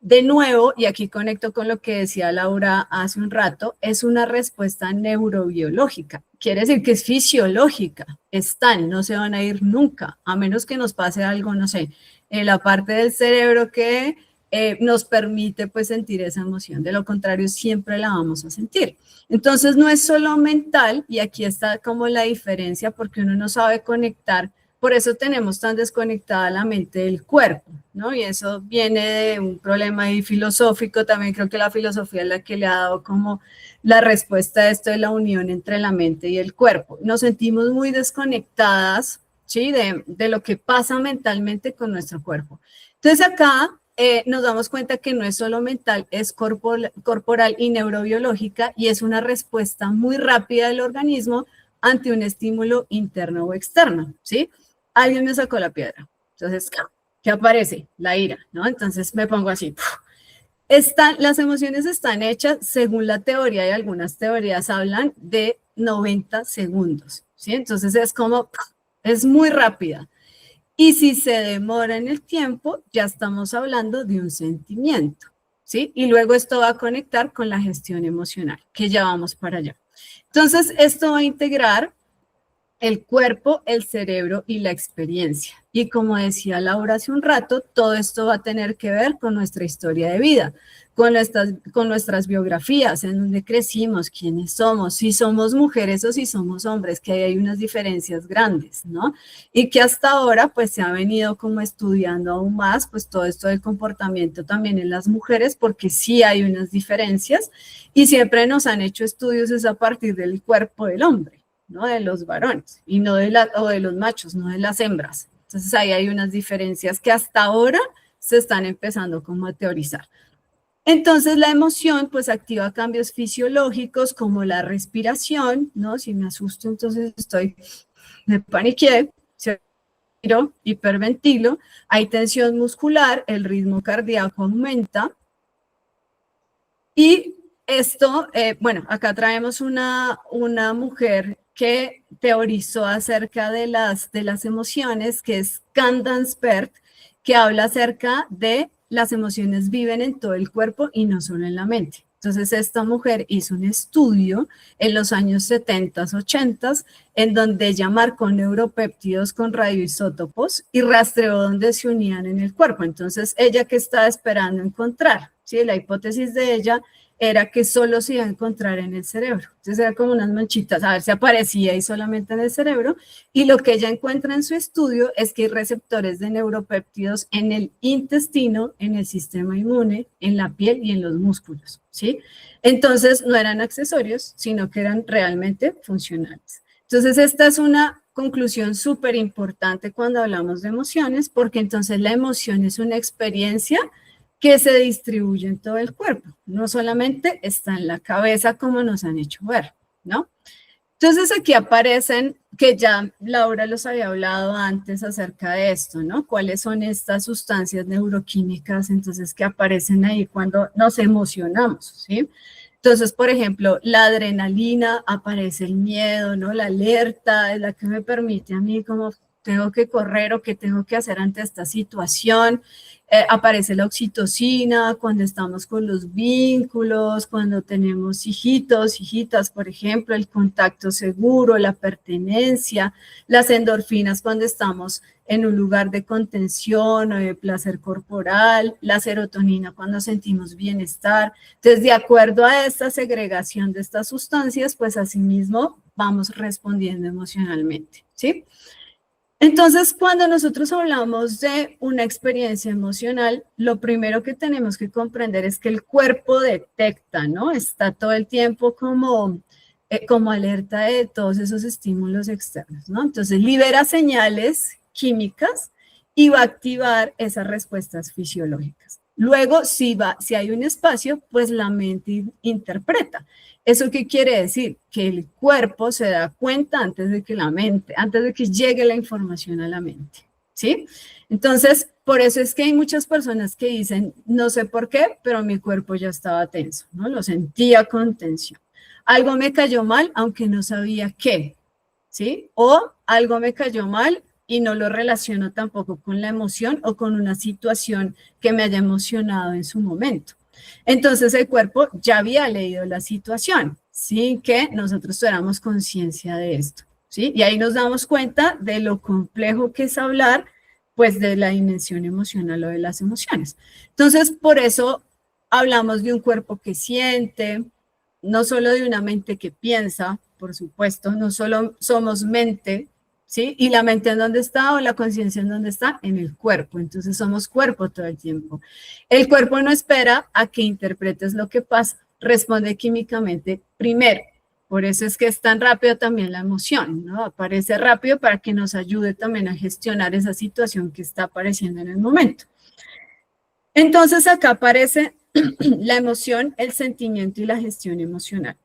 Speaker 3: De nuevo, y aquí conecto con lo que decía Laura hace un rato, es una respuesta neurobiológica. Quiere decir que es fisiológica. Están, no se van a ir nunca, a menos que nos pase algo, no sé, en la parte del cerebro que nos permite pues sentir esa emoción. De lo contrario, siempre la vamos a sentir. Entonces, no es solo mental, y aquí está como la diferencia, porque uno no sabe conectar. Por eso tenemos tan desconectada la mente del cuerpo, ¿no? Y eso viene de un problema ahí filosófico. También creo que la filosofía es la que le ha dado como la respuesta a esto de la unión entre la mente y el cuerpo. Nos sentimos muy desconectadas, ¿sí? De lo que pasa mentalmente con nuestro cuerpo. Entonces acá nos damos cuenta que no es solo mental, es corporal y neurobiológica, y es una respuesta muy rápida del organismo ante un estímulo interno o externo, ¿sí? Alguien me sacó la piedra. Entonces, ¿qué aparece? La ira, ¿no? Entonces me pongo así. Las emociones están hechas, según la teoría, y algunas teorías hablan de 90 segundos, ¿sí? Entonces es como, es muy rápida. Y si se demora en el tiempo, ya estamos hablando de un sentimiento, ¿sí? Y luego esto va a conectar con la gestión emocional, que ya vamos para allá. Entonces, esto va a integrar el cuerpo, el cerebro y la experiencia. Y como decía Laura hace un rato, todo esto va a tener que ver con nuestra historia de vida, con nuestras biografías, en donde crecimos, quiénes somos, si somos mujeres o si somos hombres, que ahí hay unas diferencias grandes, ¿no? Y que hasta ahora pues se ha venido como estudiando aún más, pues todo esto del comportamiento también en las mujeres, porque sí hay unas diferencias y siempre nos han hecho estudios es a partir del cuerpo del hombre, ¿no? De los varones y no o de los machos, no de las hembras. Entonces ahí hay unas diferencias que hasta ahora se están empezando como a teorizar. Entonces la emoción pues activa cambios fisiológicos como la respiración, ¿no? Si me asusto, entonces me paniqué, hiperventilo, hay tensión muscular, el ritmo cardíaco aumenta. Y esto, bueno, acá traemos una mujer que teorizó acerca de las emociones, que es Candace Pert, que habla acerca de las emociones viven en todo el cuerpo y no solo en la mente. Entonces, esta mujer hizo un estudio en los años 70, 80, en donde ella marcó neuropéptidos con radioisótopos y rastreó dónde se unían en el cuerpo. Entonces, ella que estaba esperando encontrar, ¿sí? La hipótesis de ella era que solo se iba a encontrar en el cerebro. Entonces era como unas manchitas, a ver si aparecía ahí solamente en el cerebro. Y lo que ella encuentra en su estudio es que hay receptores de neuropéptidos en el intestino, en el sistema inmune, en la piel y en los músculos, ¿sí? Entonces no eran accesorios, sino que eran realmente funcionales. Entonces esta es una conclusión súper importante cuando hablamos de emociones, porque entonces la emoción es una experiencia que se distribuye en todo el cuerpo, no solamente está en la cabeza como nos han hecho ver, ¿no? Entonces aquí aparecen, que ya Laura los había hablado antes acerca de esto, ¿no? ¿Cuáles son estas sustancias neuroquímicas entonces que aparecen ahí cuando nos emocionamos, ¿sí? Entonces, por ejemplo, la adrenalina, aparece el miedo, ¿no? La alerta es la que me permite a mí como tengo que correr o qué tengo que hacer ante esta situación. Aparece la oxitocina cuando estamos con los vínculos, cuando tenemos hijitos, hijitas, por ejemplo, el contacto seguro, la pertenencia, las endorfinas cuando estamos en un lugar de contención o de placer corporal, la serotonina cuando sentimos bienestar. Entonces, de acuerdo a esta segregación de estas sustancias, pues asimismo vamos respondiendo emocionalmente, ¿sí? Entonces, cuando nosotros hablamos de una experiencia emocional, lo primero que tenemos que comprender es que el cuerpo detecta, ¿no? Está todo el tiempo como alerta de todos esos estímulos externos, ¿no? Entonces, libera señales químicas y va a activar esas respuestas fisiológicas. Luego, si hay un espacio, pues la mente interpreta. ¿Eso qué quiere decir? Que el cuerpo se da cuenta antes de que llegue la información a la mente, ¿sí? Entonces, por eso es que hay muchas personas que dicen, no sé por qué, pero mi cuerpo ya estaba tenso, ¿no? Lo sentía con tensión. Algo me cayó mal, aunque no sabía qué, ¿sí? O algo me cayó mal y no lo relaciono tampoco con la emoción o con una situación que me haya emocionado en su momento. Entonces el cuerpo ya había leído la situación, sin que nosotros tuviéramos conciencia de esto, ¿sí? Y ahí nos damos cuenta de lo complejo que es hablar pues de la dimensión emocional o de las emociones. Entonces, por eso hablamos de un cuerpo que siente, no solo de una mente que piensa, por supuesto, no solo somos mente, ¿sí? ¿Y la mente en dónde está o la conciencia en dónde está? En el cuerpo. Entonces somos cuerpo todo el tiempo. El cuerpo no espera a que interpretes lo que pasa, responde químicamente primero. Por eso es que es tan rápido también la emoción, ¿no? Aparece rápido para que nos ayude también a gestionar esa situación que está apareciendo en el momento. Entonces acá aparece la emoción, el sentimiento y la gestión emocional.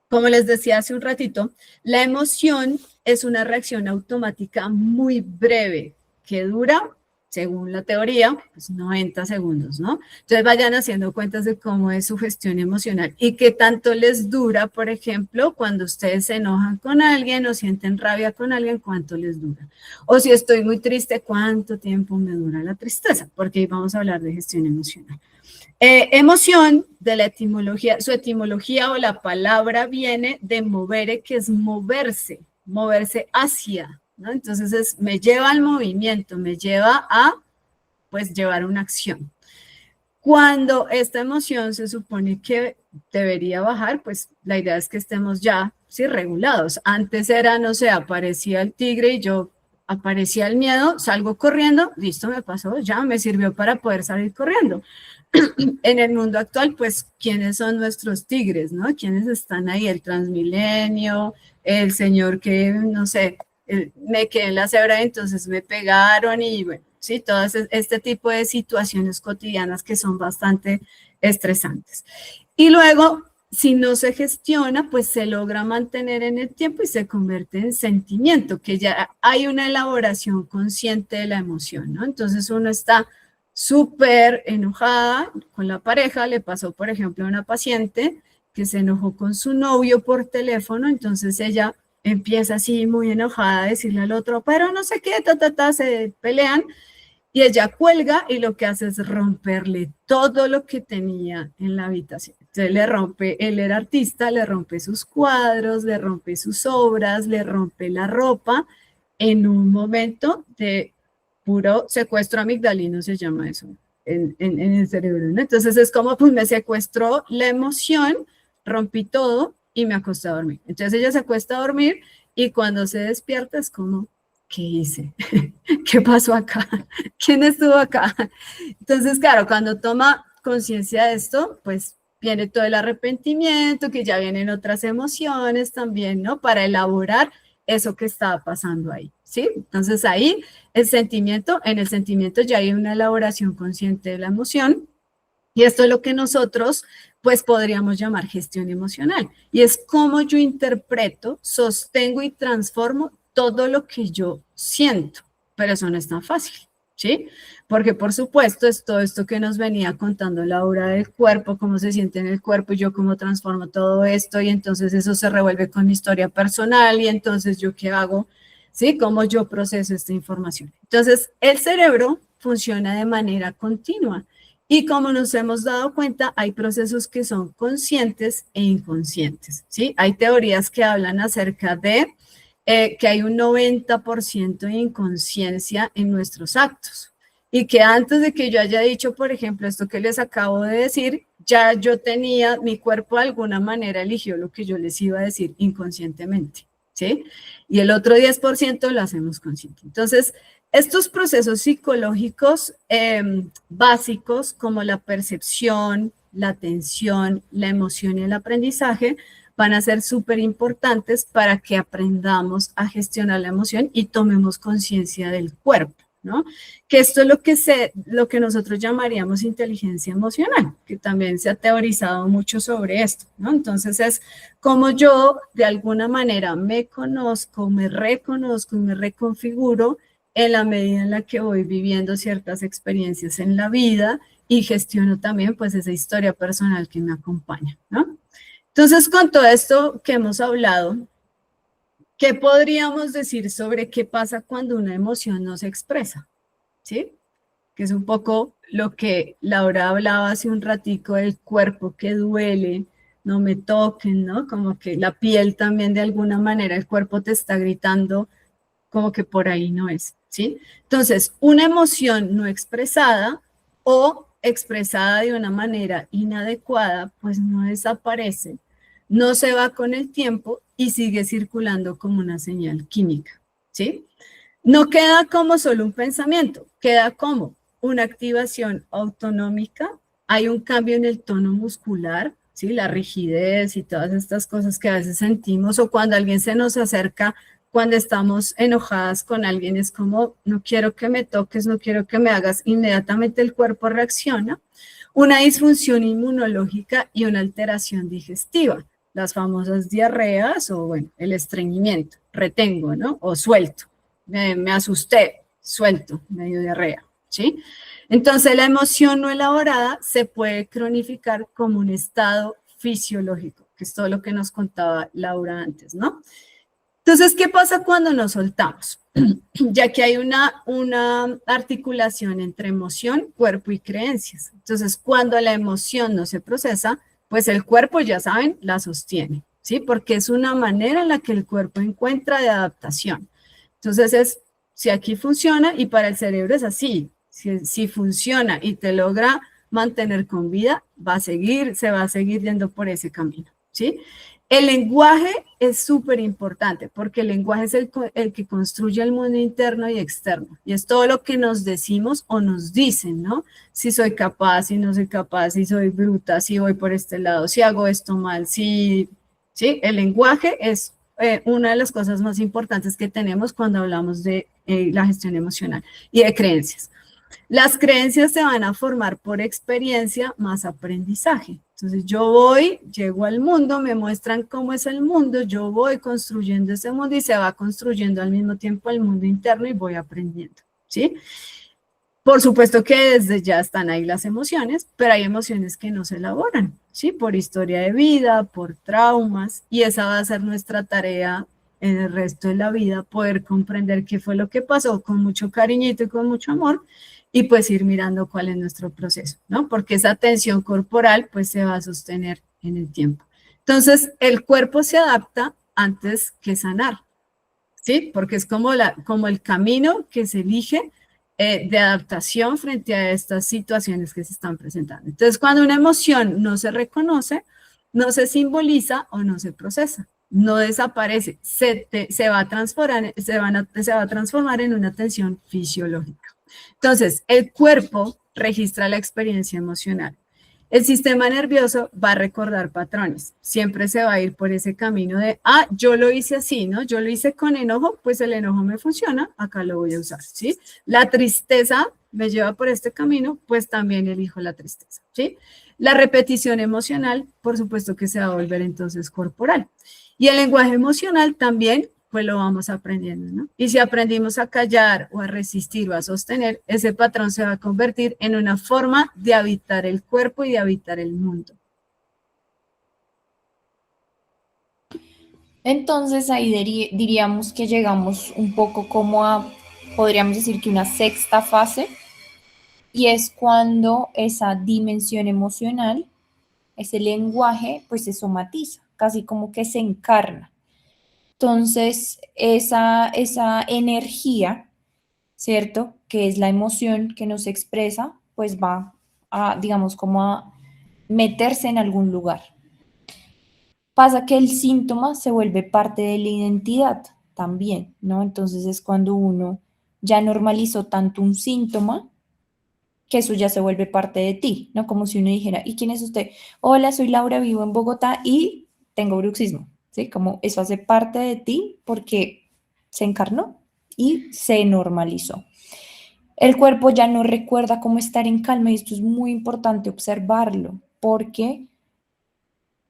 Speaker 3: Como les decía hace un ratito, la emoción es una reacción automática muy breve que dura, según la teoría, pues 90 segundos, ¿no? Entonces vayan haciendo cuentas de cómo es su gestión emocional y qué tanto les dura, por ejemplo, cuando ustedes se enojan con alguien o sienten rabia con alguien, cuánto les dura. O si estoy muy triste, cuánto tiempo me dura la tristeza, porque ahí vamos a hablar de gestión emocional. Emoción, de la etimología, su etimología o la palabra viene de movere, que es moverse, moverse hacia, ¿no? Entonces me lleva al movimiento, me lleva a, pues, llevar una acción. Cuando esta emoción se supone que debería bajar, pues la idea es que estemos ya, sí, regulados. Antes era, no sé, aparecía el tigre y yo aparecía el miedo, salgo corriendo, listo, me pasó, ya me sirvió para poder salir corriendo. En el mundo actual, pues, ¿quiénes son nuestros tigres, no? ¿Quiénes están ahí? El Transmilenio, el señor que, no sé, me quedé en la cebra, entonces me pegaron y, bueno, sí, todas este tipo de situaciones cotidianas que son bastante estresantes. Y luego, si no se gestiona, pues se logra mantener en el tiempo y se convierte en sentimiento, que ya hay una elaboración consciente de la emoción, ¿no? Entonces uno está súper enojada con la pareja, le pasó, por ejemplo, a una paciente que se enojó con su novio por teléfono, entonces ella empieza así muy enojada a decirle al otro, pero no sé qué, se pelean, y ella cuelga y lo que hace es romperle todo lo que tenía en la habitación. Entonces le rompe, él era artista, le rompe sus cuadros, le rompe sus obras, le rompe la ropa en un momento de puro secuestro amigdalino, se llama eso, en el cerebro, ¿no? Entonces es como, pues me secuestró la emoción, rompí todo y me acosté a dormir. Entonces ella se acuesta a dormir y cuando se despierta es como, ¿qué hice? ¿Qué pasó acá? ¿Quién estuvo acá? Entonces, claro, cuando toma conciencia de esto, pues viene todo el arrepentimiento, que ya vienen otras emociones también, ¿no? Para elaborar eso que estaba pasando ahí, ¿sí? Entonces ahí el sentimiento, en el sentimiento ya hay una elaboración consciente de la emoción y esto es lo que nosotros pues podríamos llamar gestión emocional y es cómo yo interpreto, sostengo y transformo todo lo que yo siento, pero eso no es tan fácil, ¿sí? Porque por supuesto es todo esto que nos venía contando Laura del cuerpo, cómo se siente en el cuerpo y yo cómo transformo todo esto y entonces eso se revuelve con mi historia personal y entonces yo qué hago, ¿sí? Cómo yo proceso esta información. Entonces el cerebro funciona de manera continua y como nos hemos dado cuenta hay procesos que son conscientes e inconscientes, ¿sí? Hay teorías que hablan acerca de que hay un 90% de inconsciencia en nuestros actos y que antes de que yo haya dicho, por ejemplo, esto que les acabo de decir, ya yo tenía, mi cuerpo de alguna manera eligió lo que yo les iba a decir inconscientemente, ¿sí? Y el otro 10% lo hacemos consciente. Entonces, estos procesos psicológicos básicos como la percepción, la atención, la emoción y el aprendizaje van a ser súper importantes para que aprendamos a gestionar la emoción y tomemos conciencia del cuerpo, ¿no? Que esto es lo que nosotros llamaríamos inteligencia emocional, que también se ha teorizado mucho sobre esto, ¿no? Entonces es como yo de alguna manera me conozco, me reconozco y me reconfiguro en la medida en la que voy viviendo ciertas experiencias en la vida y gestiono también pues esa historia personal que me acompaña, ¿no? Entonces, con todo esto que hemos hablado, ¿qué podríamos decir sobre qué pasa cuando una emoción no se expresa? ¿Sí? Que es un poco lo que Laura hablaba hace un ratico del cuerpo que duele, no me toquen, ¿no? Como que la piel también de alguna manera, el cuerpo te está gritando como que por ahí no es. ¿sí? Entonces, una emoción no expresada o expresada de una manera inadecuada, pues no desaparece, no se va con el tiempo y sigue circulando como una señal química, ¿sí? No queda como solo un pensamiento, queda como una activación autonómica, hay un cambio en el tono muscular, ¿sí? La rigidez y todas estas cosas que a veces sentimos, o cuando alguien se nos acerca, cuando estamos enojadas con alguien, es como, no quiero que me toques, no quiero que me hagas, inmediatamente el cuerpo reacciona. Una disfunción inmunológica y una alteración digestiva, las famosas diarreas o, bueno, el estreñimiento, retengo, ¿no? O suelto, me asusté, suelto, medio diarrea, ¿sí? Entonces, la emoción no elaborada se puede cronificar como un estado fisiológico, que es todo lo que nos contaba Laura antes, ¿no? Entonces, ¿qué pasa cuando nos soltamos? Ya que hay una articulación entre emoción, cuerpo y creencias. Entonces, cuando la emoción no se procesa, pues el cuerpo, ya saben, la sostiene, ¿sí? Porque es una manera en la que el cuerpo encuentra de adaptación. Entonces, si aquí funciona, y para el cerebro es así, si funciona y te logra mantener con vida, se va a seguir yendo por ese camino, ¿sí? El lenguaje es súper importante porque el lenguaje es el que construye el mundo interno y externo. Y es todo lo que nos decimos o nos dicen, ¿no? Si soy capaz, si no soy capaz, si soy bruta, si voy por este lado, si hago esto mal, ¿sí? El lenguaje es una de las cosas más importantes que tenemos cuando hablamos de la gestión emocional y de creencias. Las creencias se van a formar por experiencia más aprendizaje. Entonces yo voy, llego al mundo, me muestran cómo es el mundo, yo voy construyendo ese mundo y se va construyendo al mismo tiempo el mundo interno y voy aprendiendo, ¿sí? Por supuesto que desde ya están ahí las emociones, pero hay emociones que no se elaboran, ¿sí? Por historia de vida, por traumas, y esa va a ser nuestra tarea en el resto de la vida, poder comprender qué fue lo que pasó con mucho cariñito y con mucho amor, y pues ir mirando cuál es nuestro proceso, ¿no? Porque esa tensión corporal pues se va a sostener en el tiempo. Entonces, el cuerpo se adapta antes que sanar, ¿sí? Porque es como el camino que se elige de adaptación frente a estas situaciones que se están presentando. Entonces, cuando una emoción no se reconoce, no se simboliza o no se procesa, no desaparece, se va a transformar en una tensión fisiológica. Entonces, el cuerpo registra la experiencia emocional. El sistema nervioso va a recordar patrones. Siempre se va a ir por ese camino de, yo lo hice así, ¿no? Yo lo hice con enojo, pues el enojo me funciona, acá lo voy a usar, ¿sí? La tristeza me lleva por este camino, pues también elijo la tristeza, ¿sí? La repetición emocional, por supuesto que se va a volver entonces corporal. Y el lenguaje emocional también pues lo vamos aprendiendo, ¿no? Y si aprendimos a callar o a resistir o a sostener, ese patrón se va a convertir en una forma de habitar el cuerpo y de habitar el mundo.
Speaker 1: Entonces ahí diríamos que llegamos un poco como a, podríamos decir que una sexta fase, y es cuando esa dimensión emocional, ese lenguaje, pues se somatiza, casi como que se encarna. Entonces, esa energía, ¿cierto? Que es la emoción que nos expresa, pues va a, digamos, como a meterse en algún lugar. Pasa que el síntoma se vuelve parte de la identidad también, ¿no? Entonces es cuando uno ya normalizó tanto un síntoma que eso ya se vuelve parte de ti, ¿no? Como si uno dijera, ¿y quién es usted? Hola, soy Laura, vivo en Bogotá y tengo bruxismo, ¿sí? Como eso hace parte de ti porque se encarnó y se normalizó. El cuerpo ya no recuerda cómo estar en calma y esto es muy importante observarlo porque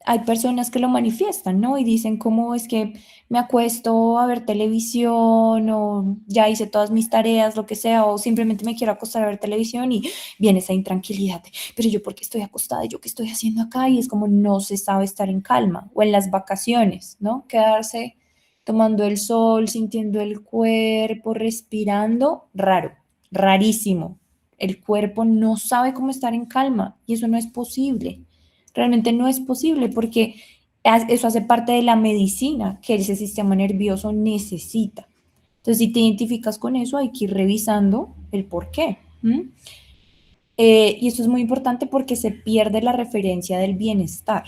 Speaker 1: hay personas que lo manifiestan, ¿no? Y dicen, ¿cómo es que me acuesto a ver televisión o ya hice todas mis tareas, lo que sea, o simplemente me quiero acostar a ver televisión y viene esa intranquilidad, pero yo por qué estoy acostada, yo qué estoy haciendo acá y es como no se sabe estar en calma o en las vacaciones, ¿no? Quedarse tomando el sol, sintiendo el cuerpo, respirando, raro, rarísimo. El cuerpo no sabe cómo estar en calma y eso no es posible. Realmente no es posible porque eso hace parte de la medicina que ese sistema nervioso necesita. Entonces, si te identificas con eso, hay que ir revisando el por qué. Y esto es muy importante porque se pierde la referencia del bienestar.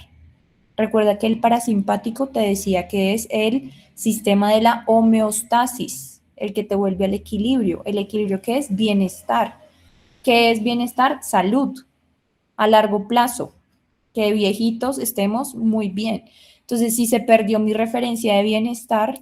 Speaker 1: Recuerda que el parasimpático te decía que es el sistema de la homeostasis, el que te vuelve al equilibrio. ¿El equilibrio qué es? Bienestar. ¿Qué es bienestar? Salud a largo plazo, que viejitos estemos muy bien. Entonces, si se perdió mi referencia de bienestar,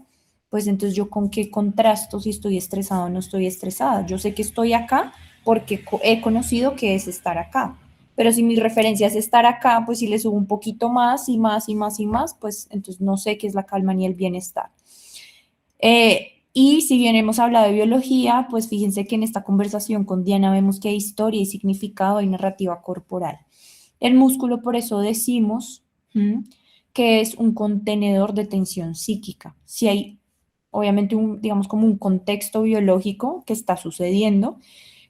Speaker 1: pues entonces yo con qué contrasto si estoy estresado o no estoy estresada. Yo sé que estoy acá porque he conocido que es estar acá. Pero si mi referencia es estar acá, pues si le subo un poquito más y más y más y más, pues entonces no sé qué es la calma ni el bienestar. Y si bien hemos hablado de biología, pues fíjense que en esta conversación con Diana vemos que hay historia y significado y narrativa corporal. El músculo, por eso decimos que es un contenedor de tensión psíquica. Si hay, obviamente, digamos como un contexto biológico que está sucediendo,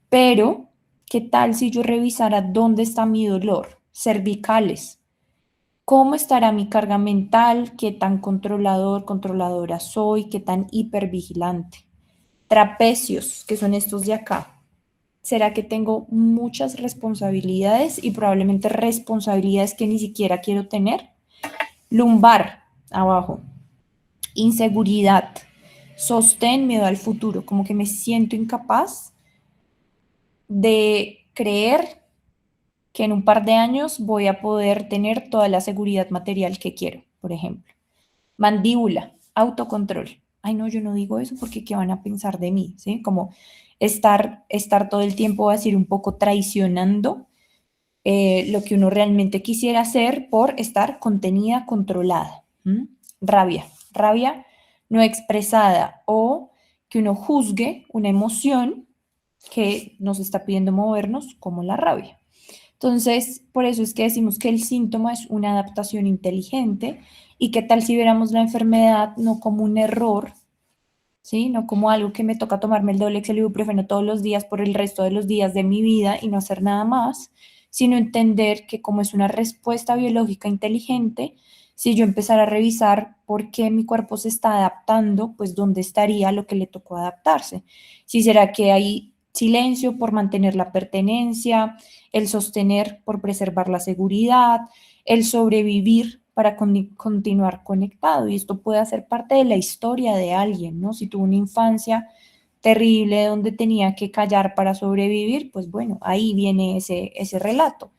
Speaker 1: pero ¿qué tal si yo revisara dónde está mi dolor? Cervicales. ¿Cómo estará mi carga mental? ¿Qué tan controlador, controladora soy? ¿Qué tan hipervigilante? Trapecios, que son estos de acá. ¿Será que tengo muchas responsabilidades y probablemente responsabilidades que ni siquiera quiero tener? Lumbar, abajo. Inseguridad. Sostén, miedo al futuro, como que me siento incapaz de creer que en un par de años voy a poder tener toda la seguridad material que quiero, por ejemplo. Mandíbula, autocontrol. Ay, no, yo no digo eso porque ¿qué van a pensar de mí? ¿Sí? Como estar todo el tiempo, así un poco traicionando lo que uno realmente quisiera hacer por estar contenida, controlada. Rabia no expresada o que uno juzgue una emoción que nos está pidiendo movernos como la rabia. Entonces, por eso es que decimos que el síntoma es una adaptación inteligente y qué tal si viéramos la enfermedad no como un error, ¿sí? No como algo que me toca tomarme el doble ibuprofeno todos los días por el resto de los días de mi vida y no hacer nada más, sino entender que como es una respuesta biológica inteligente, si yo empezara a revisar por qué mi cuerpo se está adaptando, pues dónde estaría lo que le tocó adaptarse. Si será que hay silencio por mantener la pertenencia, el sostener por preservar la seguridad, el sobrevivir para continuar conectado. Y esto puede hacer parte de la historia de alguien, ¿no? Si tuvo una infancia terrible donde tenía que callar para sobrevivir, pues bueno, ahí viene ese relato.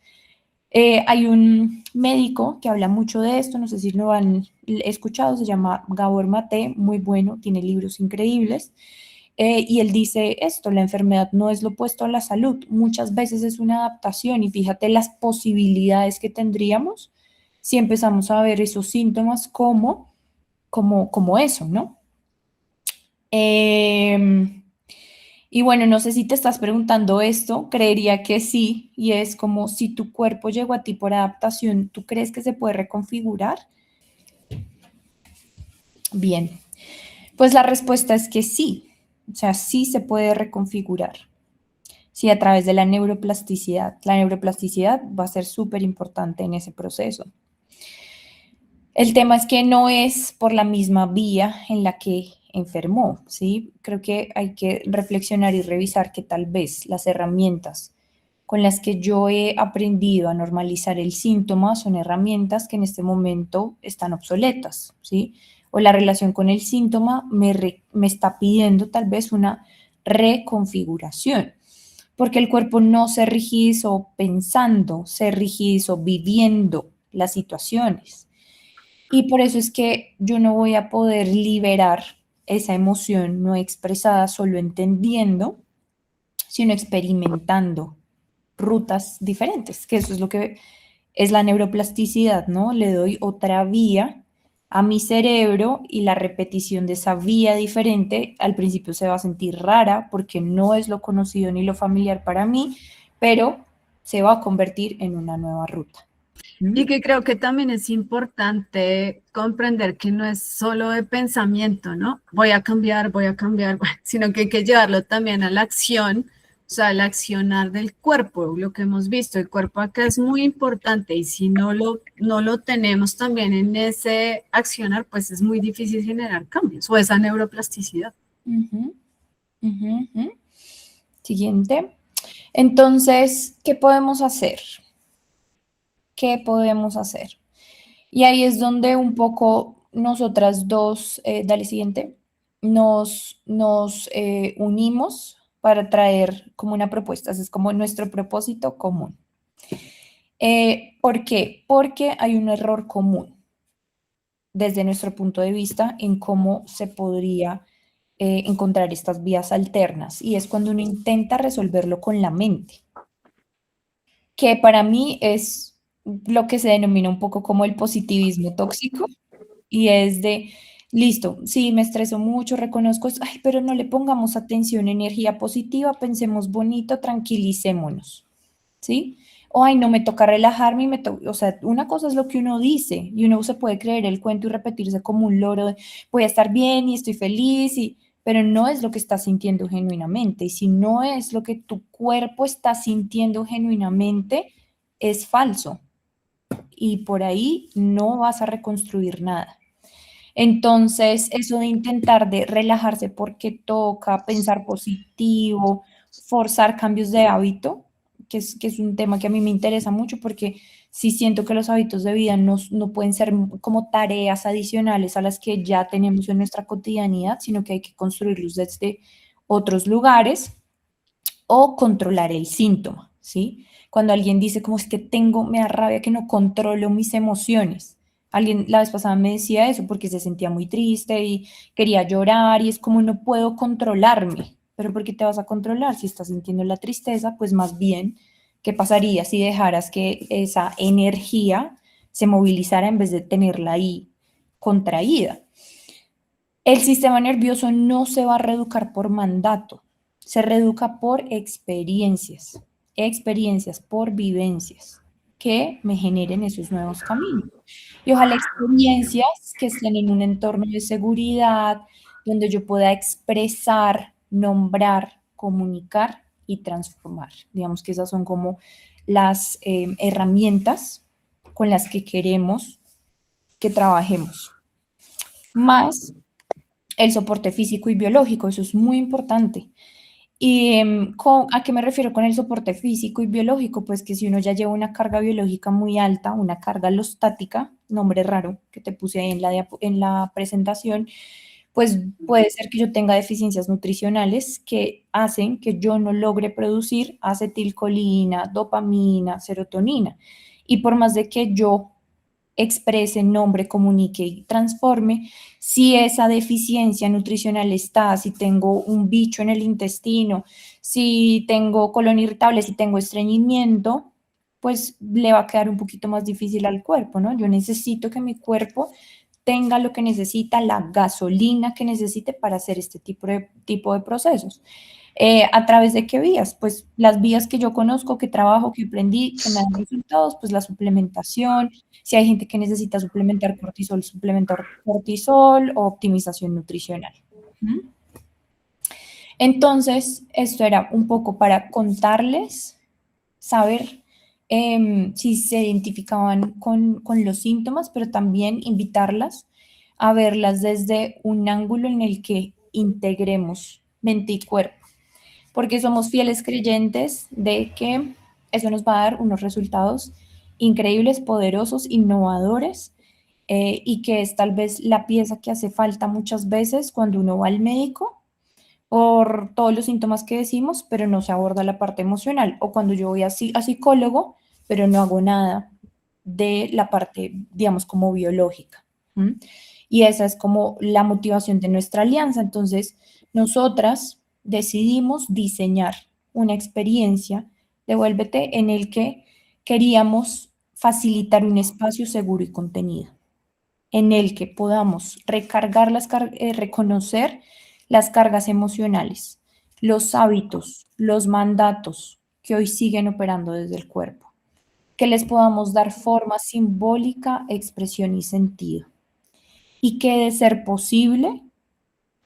Speaker 1: Hay un médico que habla mucho de esto, no sé si lo han escuchado, se llama Gabor Mate, muy bueno, tiene libros increíbles. Y él dice esto, la enfermedad no es lo opuesto a la salud, muchas veces es una adaptación y fíjate las posibilidades que tendríamos si empezamos a ver esos síntomas como eso, ¿no? Y bueno, no sé si te estás preguntando esto, creería que sí, y es como si tu cuerpo llegó a ti por adaptación, ¿tú crees que se puede reconfigurar? Bien, pues la respuesta es que sí, o sea, sí se puede reconfigurar. Sí, a través de la neuroplasticidad. La neuroplasticidad va a ser súper importante en ese proceso. El tema es que no es por la misma vía en la que enfermó, ¿sí? Creo que hay que reflexionar y revisar que tal vez las herramientas con las que yo he aprendido a normalizar el síntoma son herramientas que en este momento están obsoletas, ¿sí? O la relación con el síntoma me está pidiendo tal vez una reconfiguración, porque el cuerpo no se rigidizo pensando, se rigidizo viviendo las situaciones. Y por eso es que yo no voy a poder liberar esa emoción no expresada solo entendiendo, sino experimentando rutas diferentes, que eso es lo que es la neuroplasticidad, ¿no? Le doy otra vía a mi cerebro y la repetición de esa vía diferente al principio se va a sentir rara porque no es lo conocido ni lo familiar para mí, pero se va a convertir en una nueva ruta.
Speaker 3: Y que creo que también es importante comprender que no es solo de pensamiento, ¿no? Voy a cambiar, sino que hay que llevarlo también a la acción, o sea, al accionar del cuerpo, lo que hemos visto. El cuerpo acá es muy importante y si no lo tenemos también en ese accionar, pues es muy difícil generar cambios o esa neuroplasticidad.
Speaker 1: Ujú, ujú, ujú. Siguiente. Entonces, ¿qué podemos hacer? ¿Qué podemos hacer? Y ahí es donde un poco nosotras dos, dale siguiente, nos unimos para traer como una propuesta. Ese es como nuestro propósito común. ¿Por qué? Porque hay un error común desde nuestro punto de vista en cómo se podría encontrar estas vías alternas. Y es cuando uno intenta resolverlo con la mente, que para mí es lo que se denomina un poco como el positivismo tóxico, y es de, listo, sí, me estreso mucho, reconozco, ay, pero no le pongamos atención, energía positiva, pensemos bonito, tranquilicémonos, ¿sí? O, ay, no, me toca relajarme y o sea, una cosa es lo que uno dice y uno se puede creer el cuento y repetirse como un loro, de, voy a estar bien y estoy feliz, pero no es lo que estás sintiendo genuinamente. Y si no es lo que tu cuerpo está sintiendo genuinamente, es falso. Y por ahí no vas a reconstruir nada. Entonces, eso de intentar de relajarse porque toca, pensar positivo, forzar cambios de hábito, que es un tema que a mí me interesa mucho porque sí siento que los hábitos de vida no pueden ser como tareas adicionales a las que ya tenemos en nuestra cotidianidad, sino que hay que construirlos desde otros lugares o controlar el síntoma, ¿sí? Cuando alguien dice como es que me da rabia que no controlo mis emociones. Alguien la vez pasada me decía eso porque se sentía muy triste y quería llorar y es como no puedo controlarme. Pero ¿por qué te vas a controlar? Si estás sintiendo la tristeza, pues más bien, ¿qué pasaría si dejaras que esa energía se movilizara en vez de tenerla ahí contraída? El sistema nervioso no se va a reeducar por mandato, se reeduca por experiencias, por vivencias que me generen esos nuevos caminos. Y ojalá experiencias que estén en un entorno de seguridad, donde yo pueda expresar, nombrar, comunicar y transformar. Digamos que esas son como las herramientas con las que queremos que trabajemos. Más el soporte físico y biológico, eso es muy importante. ¿Y a qué me refiero con el soporte físico y biológico? Pues que si uno ya lleva una carga biológica muy alta, una carga alostática, nombre raro que te puse ahí en la presentación, pues puede ser que yo tenga deficiencias nutricionales que hacen que yo no logre producir acetilcolina, dopamina, serotonina. Y por más de que yo exprese, nombre, comunique y transforme, si esa deficiencia nutricional está, si tengo un bicho en el intestino, si tengo colon irritable, si tengo estreñimiento, pues le va a quedar un poquito más difícil al cuerpo, ¿no? Yo necesito que mi cuerpo tenga lo que necesita, la gasolina que necesite para hacer este tipo de procesos. ¿A través de qué vías? Pues las vías que yo conozco, que trabajo, que aprendí, que me dan resultados, pues la suplementación. Si hay gente que necesita suplementar cortisol o optimización nutricional. ¿Mm? Entonces, esto era un poco para contarles, saber si se identificaban con los síntomas, pero también invitarlas a verlas desde un ángulo en el que integremos mente y cuerpo, porque somos fieles creyentes de que eso nos va a dar unos resultados increíbles, poderosos, innovadores, y que es tal vez la pieza que hace falta muchas veces cuando uno va al médico por todos los síntomas que decimos, pero no se aborda la parte emocional, o cuando yo voy a psicólogo, pero no hago nada de la parte, digamos, como biológica. ¿Mm? Y esa es como la motivación de nuestra alianza. Entonces, nosotras decidimos diseñar una experiencia, devuélvete, en el que queríamos facilitar un espacio seguro y contenido, en el que podamos reconocer las cargas emocionales, los hábitos, los mandatos que hoy siguen operando desde el cuerpo, que les podamos dar forma simbólica, expresión y sentido, y que de ser posible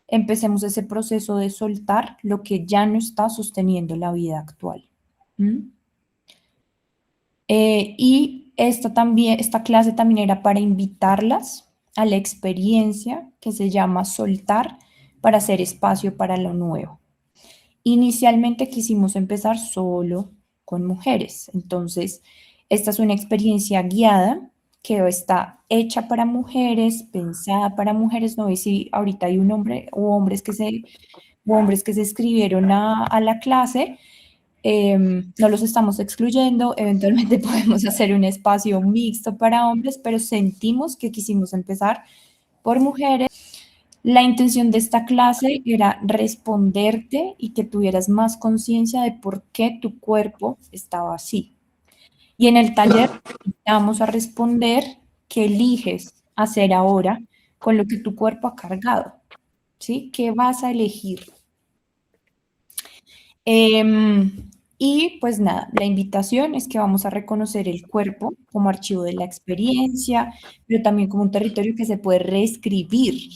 Speaker 1: empecemos ese proceso de soltar lo que ya no está sosteniendo la vida actual. ¿Mm? Y esta clase también era para invitarlas a la experiencia que se llama soltar para hacer espacio para lo nuevo. Inicialmente quisimos empezar solo con mujeres, entonces esta es una experiencia guiada que está hecha para mujeres, pensada para mujeres. No sé si ahorita hay un hombre o hombres que se inscribieron a la clase. No los estamos excluyendo, eventualmente podemos hacer un espacio mixto para hombres, pero sentimos que quisimos empezar por mujeres. La intención de esta clase era responderte y que tuvieras más conciencia de por qué tu cuerpo estaba así. Y en el taller vamos a responder qué eliges hacer ahora con lo que tu cuerpo ha cargado, ¿sí? ¿Qué vas a elegir? Y pues nada, la invitación es que vamos a reconocer el cuerpo como archivo de la experiencia, pero también como un territorio que se puede reescribir.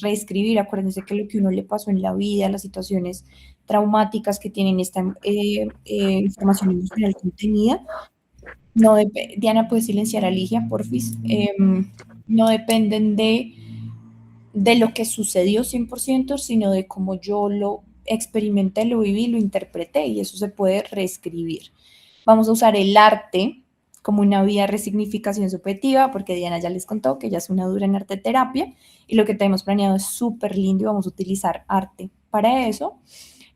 Speaker 1: Acuérdense que lo que uno le pasó en la vida, las situaciones traumáticas que tienen esta información emocional contenida, no Diana, ¿puedes silenciar a Ligia, porfis? No dependen de lo que sucedió 100%, sino de cómo yo lo experimenté, lo viví, lo interpreté, y eso se puede reescribir. Vamos a usar el arte como una vía de resignificación subjetiva, porque Diana ya les contó que ella es una dura en arte terapia, y lo que tenemos planeado es súper lindo y vamos a utilizar arte para eso.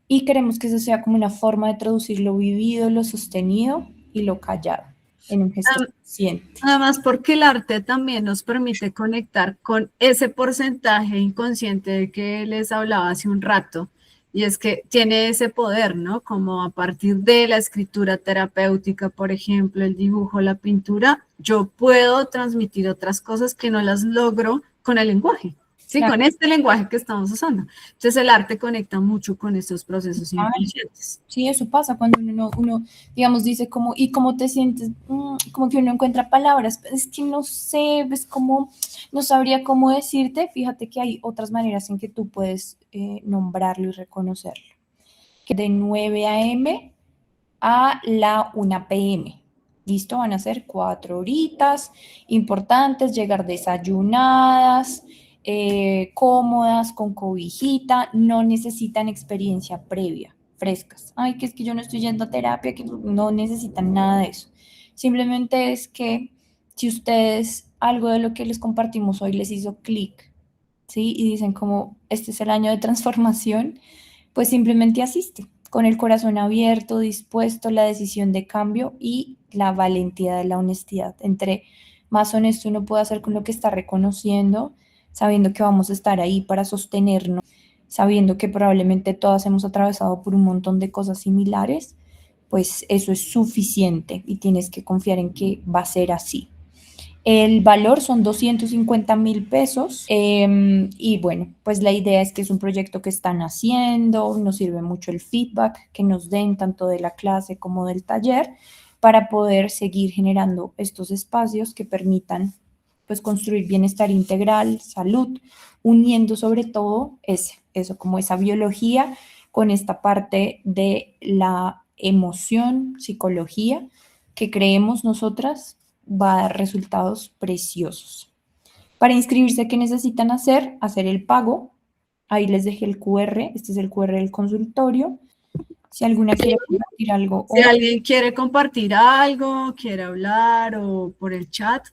Speaker 1: Y queremos que eso sea como una forma de traducir lo vivido, lo sostenido y lo callado en un gesto consciente.
Speaker 3: Además, porque el arte también nos permite conectar con ese porcentaje inconsciente del que les hablaba hace un rato, y es que tiene ese poder, ¿no? Como a partir de la escritura terapéutica, por ejemplo, el dibujo, la pintura, yo puedo transmitir otras cosas que no las logro con el lenguaje, ¿sí? Claro. Con este lenguaje que estamos usando. Entonces, el arte conecta mucho con estos procesos inconscientes.
Speaker 1: Sí, eso pasa cuando uno digamos, dice como, ¿y cómo te sientes? Como que uno encuentra palabras, es que no sé, es como, no sabría cómo decirte. Fíjate que hay otras maneras en que tú puedes nombrarlo y reconocerlo. Que de 9 a.m. a la 1 p.m. ¿Listo? Van a ser 4 horitas importantes, llegar desayunadas, cómodas, con cobijita, no necesitan experiencia previa, frescas. Ay, que es que yo no estoy yendo a terapia, que no necesitan nada de eso. Simplemente es que si ustedes algo de lo que les compartimos hoy les hizo clic, ¿sí? Y dicen como, este es el año de transformación, pues simplemente asiste, con el corazón abierto, dispuesto, la decisión de cambio y la valentía de la honestidad. Entre más honesto uno puede hacer con lo que está reconociendo, sabiendo que vamos a estar ahí para sostenernos, sabiendo que probablemente todas hemos atravesado por un montón de cosas similares, pues eso es suficiente y tienes que confiar en que va a ser así. El valor son 250,000 pesos y bueno, pues la idea es que es un proyecto que están haciendo, nos sirve mucho el feedback que nos den tanto de la clase como del taller para poder seguir generando estos espacios que permitan pues construir bienestar integral, salud, uniendo sobre todo eso como esa biología con esta parte de la emoción, psicología que creemos nosotras va a dar resultados preciosos. Para inscribirse, ¿qué necesitan hacer? Hacer el pago. Ahí les dejé el QR. Este es el QR del consultorio. Si alguna quiere compartir algo.
Speaker 3: Si alguien quiere compartir algo, quiere hablar o por el chat,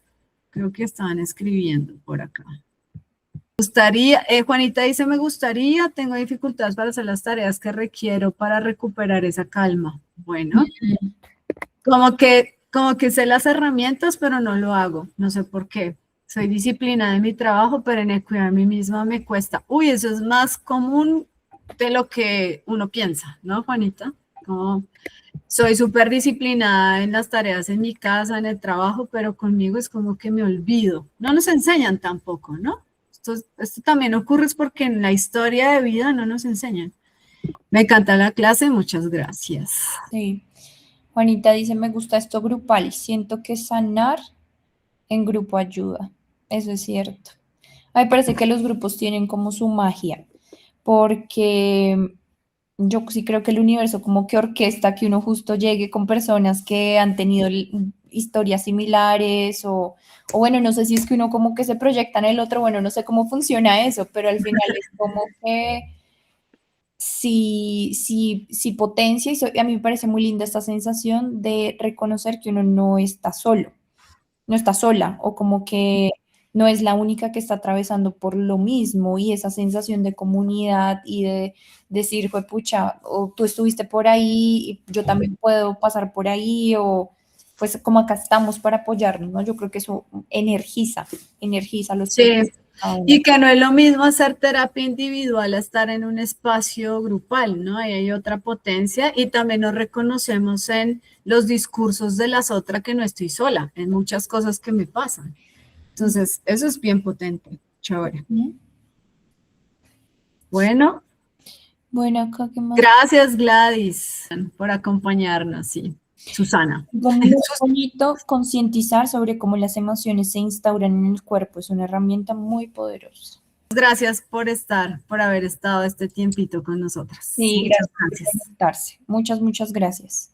Speaker 3: creo que estaban escribiendo por acá. Gustaría, Juanita dice, me gustaría, tengo dificultades para hacer las tareas que requiero para recuperar esa calma. Bueno, como que sé las herramientas, pero no lo hago, no sé por qué. Soy disciplinada en mi trabajo, pero en el cuidar a mí misma me cuesta. Uy, eso es más común de lo que uno piensa, ¿no, Juanita? Como soy súper disciplinada en las tareas en mi casa, en el trabajo, pero conmigo es como que me olvido. No nos enseñan tampoco, ¿no? Esto también ocurre es porque en la historia de vida no nos enseñan. Me encanta la clase, muchas gracias.
Speaker 1: Sí. Juanita dice, me gusta esto grupal, siento que sanar en grupo ayuda. Eso es cierto. A mí me parece que los grupos tienen como su magia, porque yo sí creo que el universo como que orquesta que uno justo llegue con personas que han tenido historias similares o bueno, no sé si es que uno como que se proyecta en el otro, bueno, no sé cómo funciona eso, pero al final es como que sí potencia y a mí me parece muy linda esta sensación de reconocer que uno no está solo, no está sola o como que no es la única que está atravesando por lo mismo y esa sensación de comunidad y de decir, fue pucha, o tú estuviste por ahí y yo también puedo pasar por ahí o pues como acá estamos para apoyarnos, ¿no? Yo creo que eso energiza los
Speaker 3: Sí,
Speaker 1: procesos de cada uno.
Speaker 3: y que no es lo mismo hacer terapia individual a estar en un espacio grupal, ¿no? Ahí hay otra potencia y también nos reconocemos en los discursos de las otras que no estoy sola, en muchas cosas que me pasan. Entonces, eso es bien potente, chévere.
Speaker 1: Ujú.
Speaker 3: Bueno,
Speaker 1: Bueno, acá qué más.
Speaker 3: gracias Gladys por acompañarnos, sí. Susana.
Speaker 1: Algo muy bonito, concientizar sobre cómo las emociones se instauran en el cuerpo. Es una herramienta muy poderosa.
Speaker 3: Gracias por haber estado este tiempito con nosotras.
Speaker 1: Sí,
Speaker 3: Muchas
Speaker 1: gracias por
Speaker 3: gracias.
Speaker 1: conectarse. Muchas gracias.